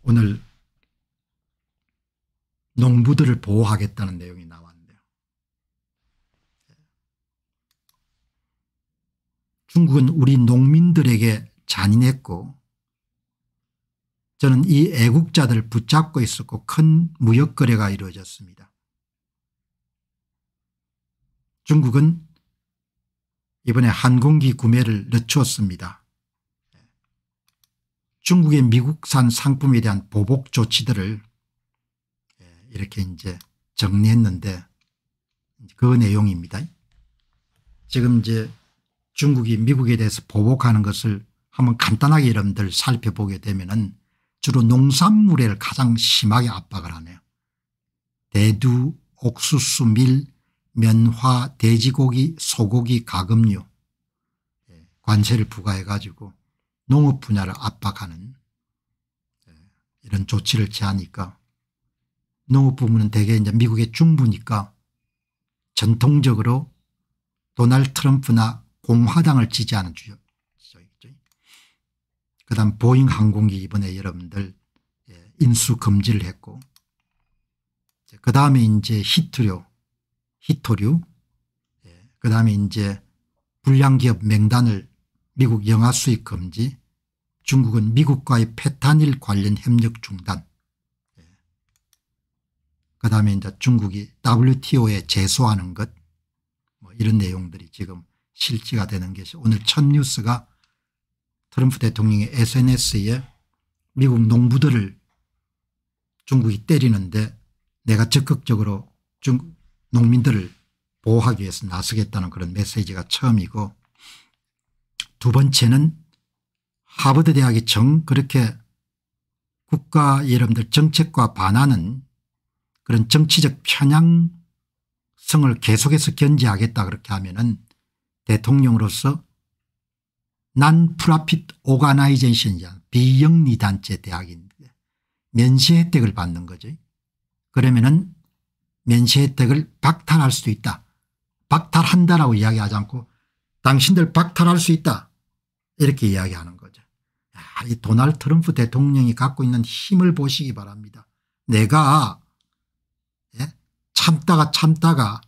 오늘 농부들을 보호하겠다는 내용이 나왔는데요. 중국은 우리 농민들에게 잔인했고 저는 이 애국자들을 붙잡고 있었고 큰 무역 거래가 이루어졌습니다. 중국은 이번에 항공기 구매를 늦추었습니다. 중국의 미국산 상품에 대한 보복 조치들을 이렇게 이제 정리했는데 그 내용입니다. 지금 이제 중국이 미국에 대해서 보복하는 것을 한번 간단하게 여러분들 살펴보게 되면은 주로 농산물을 가장 심하게 압박을 하네요. 대두, 옥수수, 밀, 면화, 돼지고기, 소고기, 가금류 관세를 부과해 가지고 농업 분야를 압박하는 이런 조치를 취하니까 농업 부문은 대개 이제 미국의 중부니까 전통적으로 도널드 트럼프나 공화당을 지지하는 주요. 그다음 보잉 항공기 이번에 여러분들 인수 금지를 했고 그다음에 이제 히토류 그다음에 이제 불량기업 명단을 미국 영화 수입 금지 중국은 미국과의 페타닐 관련 협력 중단 그다음에 이제 중국이 WTO에 제소하는 것 뭐 이런 내용들이 지금 실시가 되는 것이 오늘 첫 뉴스가 트럼프 대통령의 SNS에 미국 농부들을 중국이 때리는데 내가 적극적으로 중국 농민들을 보호하기 위해서 나서겠다는 그런 메시지가 처음이고 두 번째는 하버드 대학이 그렇게 국가 여러분들 정책과 반하는 그런 정치적 편향성을 계속해서 견제하겠다 그렇게 하면은 대통령으로서 non-profit organization이잖아요. 비영리 단체 대학인데 면세 혜택을 받는 거죠. 그러면은 면세 혜택을 박탈할 수도 있다. 박탈한다라고 이야기하지 않고 당신들 박탈할 수 있다 이렇게 이야기하는 거죠. 이 도널드 트럼프 대통령이 갖고 있는 힘을 보시기 바랍니다. 내가 참다가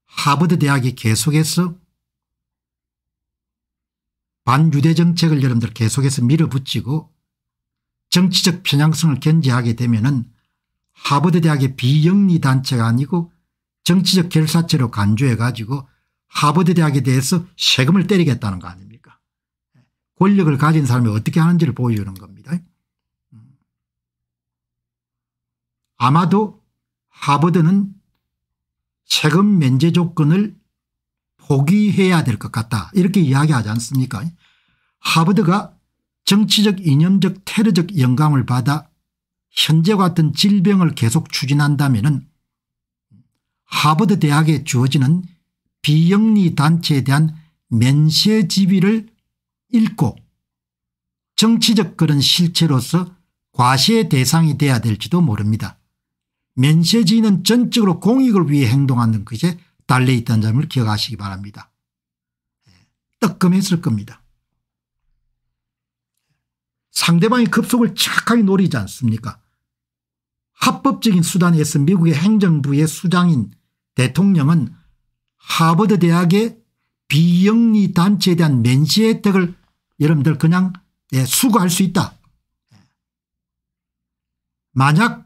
하버드 대학이 계속해서 반유대 정책을 여러분들 계속해서 밀어붙이고 정치적 편향성을 견제하게 되면은 하버드 대학의 비영리 단체가 아니고 정치적 결사체로 간주해 가지고 하버드 대학에 대해서 세금을 때리겠다는 거 아닙니까? 권력을 가진 사람이 어떻게 하는지를 보여주는 겁니다. 아마도 하버드는 세금 면제 조건을 포기해야 될 것 같다 이렇게 이야기하지 않습니까? 하버드가 정치적 이념적 테러적 영감을 받아 현재와 같은 질병을 계속 추진한다면은 하버드 대학에 주어지는 비영리 단체에 대한 면세 지위를 잃고 정치적 그런 실체로서 과시의 대상이 돼야 될지도 모릅니다. 면세 지위는 전적으로 공익을 위해 행동하는 것에 달려 있다는 점을 기억하시기 바랍니다. 뜨끔했을 겁니다. 상대방의 급속을 착하게 노리지 않습니까? 합법적인 수단에서 미국의 행정부의 수장인 대통령은 하버드 대학의 비영리 단체에 대한 면세 혜택을 여러분들 그냥 수거할 수 있다. 만약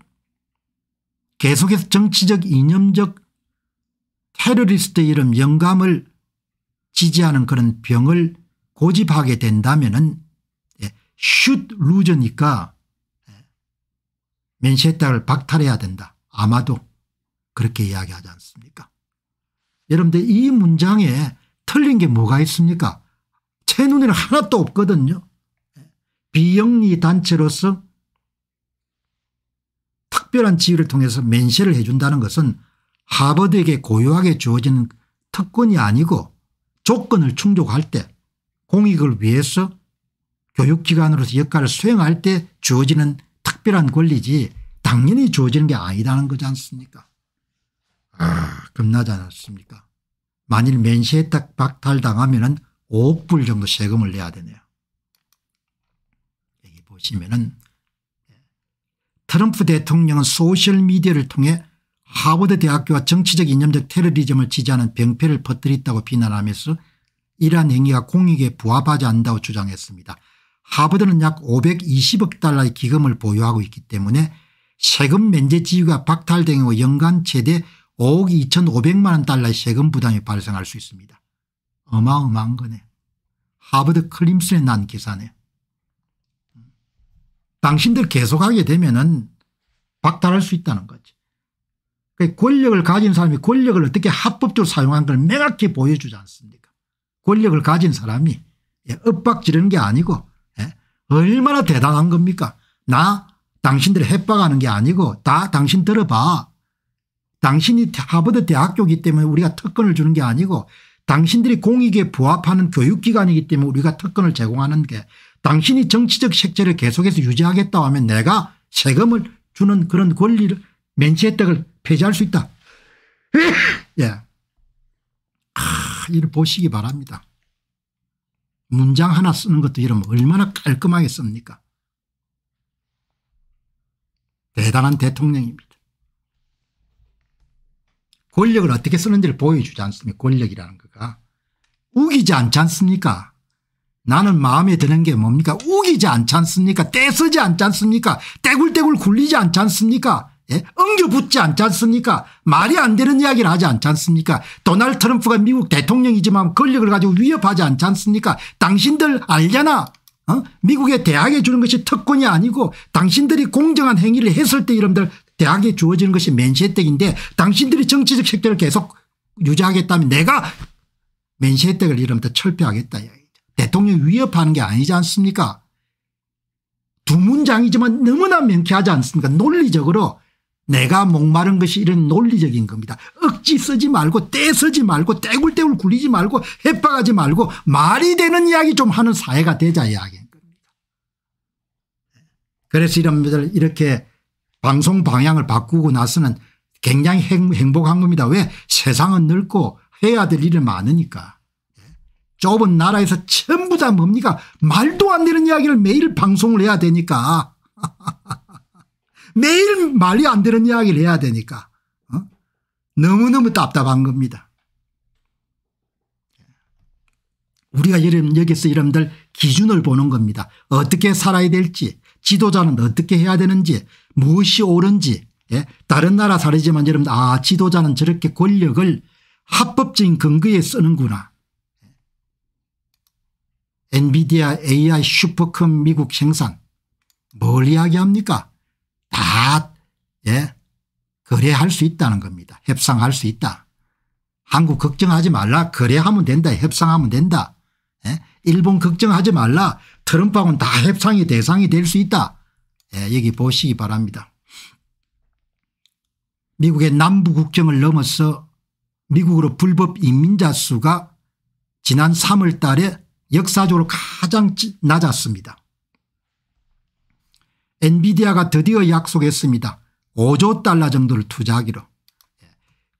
계속해서 정치적 이념적 테러리스트 이런 영감을 지지하는 그런 병을 고집하게 된다면은 슛 루저니까 면세 혜택을 박탈해야 된다. 아마도 그렇게 이야기하지 않습니까? 여러분들 이 문장에 틀린 게 뭐가 있습니까? 제 눈에는 하나도 없거든요. 비영리 단체로서 특별한 지위를 통해서 면세를 해 준다는 것은 하버드에게 고유하게 주어지는 특권이 아니고 조건을 충족할 때 공익을 위해서 교육기관으로서 역할을 수행할 때 주어지는 특별한 권리지 당연히 주어지는 게 아니라는 거지 않습니까? 겁나지 않았습니까? 만일 면세 혜택 박탈당하면은 5억 불 정도 세금을 내야 되네요. 여기 보시면은 트럼프 대통령은 소셜미디어를 통해 하버드 대학교와 정치적 이념적 테러리즘을 지지하는 병폐를 퍼뜨렸다고 비난하면서 이러한 행위가 공익에 부합하지 않는다고 주장했습니다. 하버드는 약 520억 달러의 기금을 보유하고 있기 때문에 세금 면제 지위가 박탈된 경우 연간 최대 5억 2,500만 원 달러의 세금 부담이 발생할 수 있습니다. 어마어마한 거네. 하버드 클림슨에 난 기사네. 당신들 계속하게 되면은 박탈할 수 있다는 거지. 권력을 가진 사람이 권력을 어떻게 합법적으로 사용하는 걸 명확히 보여주지 않습니까? 권력을 가진 사람이 엇박지르는 게 아니고 얼마나 대단한 겁니까? 나 당신들 협박하는 게 아니고 다 당신 들어봐. 당신이 하버드 대학교이기 때문에 우리가 특권을 주는 게 아니고 당신들이 공익에 부합하는 교육기관이기 때문에 우리가 특권을 제공하는 게 당신이 정치적 색채를 계속해서 유지하겠다고 하면 내가 세금을 주는 그런 권리를 면세 혜택을 폐지할 수 있다. 예. 이를 보시기 바랍니다. 문장 하나 쓰는 것도 이러면 얼마나 깔끔하게 씁니까? 대단한 대통령입니다. 권력을 어떻게 쓰는지를 보여주지 않습니까? 권력이라는 거가. 우기지 않지 않습니까? 나는 마음에 드는 게 뭡니까? 우기지 않지 않습니까? 떼쓰지 않지 않습니까? 떼굴떼굴 굴리지 않지 않습니까? 예? 엉겨붙지 않지 않습니까? 말이 안 되는 이야기를 하지 않지 않습니까? 도널드 트럼프가 미국 대통령이지만 권력을 가지고 위협하지 않지 않습니까? 당신들 알잖아. 미국의 대학에 주는 것이 특권이 아니고 당신들이 공정한 행위를 했을 때 여러분들 대학에 주어지는 것이 면세 혜택인데 당신들이 정치적 색채를 계속 유지하겠다면 내가 면세 혜택을 여러분들 철폐하겠다. 대통령 위협하는 게 아니지 않습니까? 두 문장이지만 너무나 명쾌하지 않습니까? 논리적으로 내가 목마른 것이 이런 논리적인 겁니다. 억지 쓰지 말고 떼 쓰지 말고 떼굴떼굴 굴리지 말고 협박하지 말고 말이 되는 이야기 좀 하는 사회가 되자 이야기인 겁니다. 그래서 이런 분들 이렇게 방송 방향을 바꾸고 나서는 굉장히 행복한 겁니다. 왜? 세상은 넓고 해야 될 일이 많으니까. 좁은 나라에서 전부 다 뭡니까? 말도 안 되는 이야기를 매일 방송을 해야 되니까. 매일 말이 안 되는 이야기를 해야 되니까. 너무너무 답답한 겁니다. 우리가 여기서 여러분들 기준을 보는 겁니다. 어떻게 살아야 될지, 지도자는 어떻게 해야 되는지, 무엇이 옳은지. 다른 나라 사례지만 여러분들 지도자는 저렇게 권력을 합법적인 근거에 쓰는구나. 엔비디아 AI 슈퍼컴 미국 생산 뭘 이야기합니까? 다 거래할 수 있다는 겁니다. 협상할 수 있다. 한국 걱정하지 말라. 거래하면 된다. 협상하면 된다. 일본 걱정하지 말라. 트럼프하고는 다 협상의 대상이 될 수 있다. 여기 보시기 바랍니다. 미국의 남부 국경을 넘어서 미국으로 불법 이민자 수가 지난 3월 달에 역사적으로 가장 낮았습니다. 엔비디아가 드디어 약속했습니다. 5조 달러 정도를 투자하기로.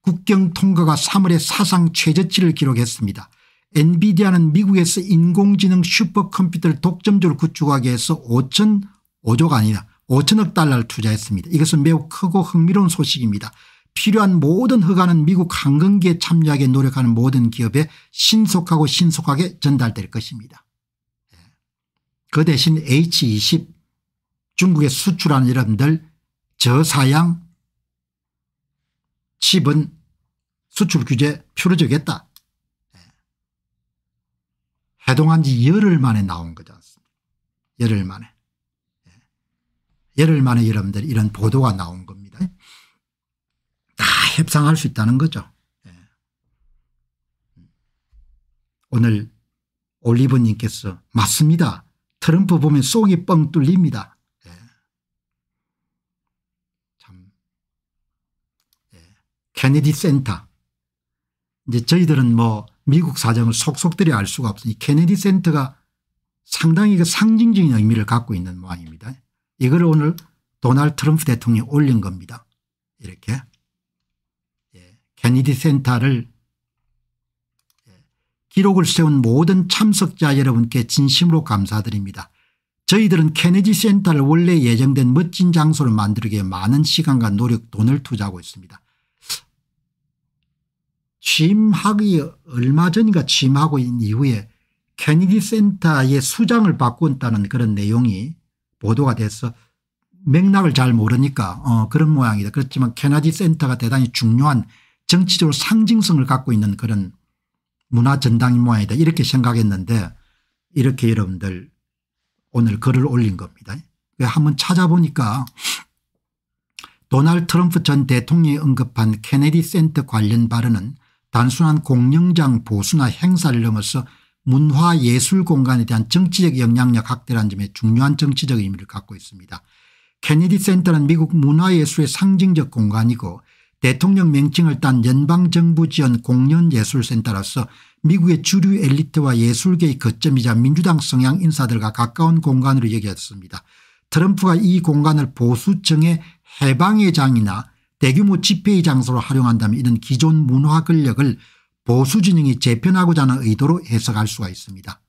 국경 통과가 3월에 사상 최저치를 기록했습니다. 엔비디아는 미국에서 인공지능 슈퍼컴퓨터를 독점적으로 구축하기 위해서 5조가 아니라 5천억 달러를 투자했습니다. 이것은 매우 크고 흥미로운 소식입니다. 필요한 모든 허가는 미국 항공기에 참여하게 노력하는 모든 기업에 신속하게 전달될 것입니다. 그 대신 H20 중국에 수출하는 여러분들 저사양 칩은 수출 규제 풀어주겠다. 해동한 지 열흘 만에 나온 거지 않습니까? 열흘 만에. 열흘 만에 여러분들 이런 보도가 나온 겁니다. 다 협상할 수 있다는 거죠. 오늘 올리브님께서 맞습니다. 트럼프 보면 속이 뻥 뚫립니다. 참. 케네디 센터. 이제 저희들은 뭐 미국 사정을 속속들이 알 수가 없으니 케네디 센터가 상당히 그 상징적인 의미를 갖고 있는 모양입니다. 이걸 오늘 도널드 트럼프 대통령이 올린 겁니다. 이렇게. 케네디 센터를 기록을 세운 모든 참석자 여러분께 진심으로 감사드립니다. 저희들은 케네디 센터를 원래 예정된 멋진 장소를 만들기 위해 많은 시간과 노력 돈을 투자하고 있습니다. 취임하기 얼마 전인가 취임하고 있는 이후에 케네디 센터의 수장을 바꾼다는 그런 내용이 보도가 돼서 맥락을 잘 모르니까 그런 모양이다. 그렇지만 케네디 센터가 대단히 중요한 정치적으로 상징성을 갖고 있는 그런 문화 전당인 모양이다. 이렇게 생각했는데 이렇게 여러분들 오늘 글을 올린 겁니다. 한번 찾아보니까 도널드 트럼프 전 대통령이 언급한 케네디 센터 관련 발언은 단순한 공영장 보수나 행사를 넘어서 문화예술 공간에 대한 정치적 영향력 확대라는 점에 중요한 정치적 의미를 갖고 있습니다. 케네디 센터는 미국 문화예술의 상징적 공간이고 대통령 명칭을 딴 연방정부 지원 공연예술센터로서 미국의 주류 엘리트와 예술계의 거점이자 민주당 성향 인사들과 가까운 공간으로 여겨졌습니다. 트럼프가 이 공간을 보수층의 해방의 장이나 대규모 집회의 장소로 활용한다면 이런 기존 문화 권력을 보수진영이 재편하고자 하는 의도로 해석할 수가 있습니다.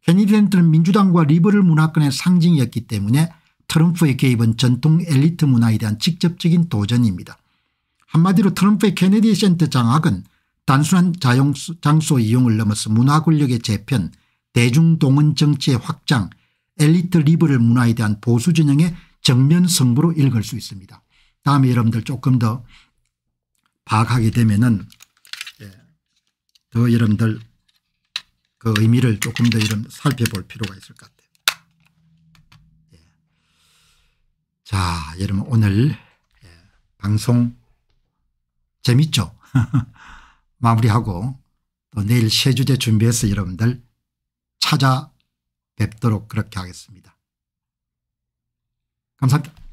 케네디 센터는 민주당과 리버럴 문화권의 상징이었기 때문에 트럼프의 개입은 전통 엘리트 문화에 대한 직접적인 도전입니다. 한마디로 트럼프의 케네디 센터 장악은 단순한 장소 이용을 넘어서 문화 권력의 재편, 대중동원 정치의 확장, 엘리트 리버럴 문화에 대한 보수 진영의 정면 승부로 읽을 수 있습니다. 다음에 여러분들 조금 더 파악하게 되면은 더 여러분들 그 의미를 조금 더 살펴볼 필요가 있을 것 같아요. 자, 여러분 오늘 방송 재밌죠? 마무리하고 또 내일 새 주제 준비해서 여러분들 찾아뵙도록 그렇게 하겠습니다. 감사합니다.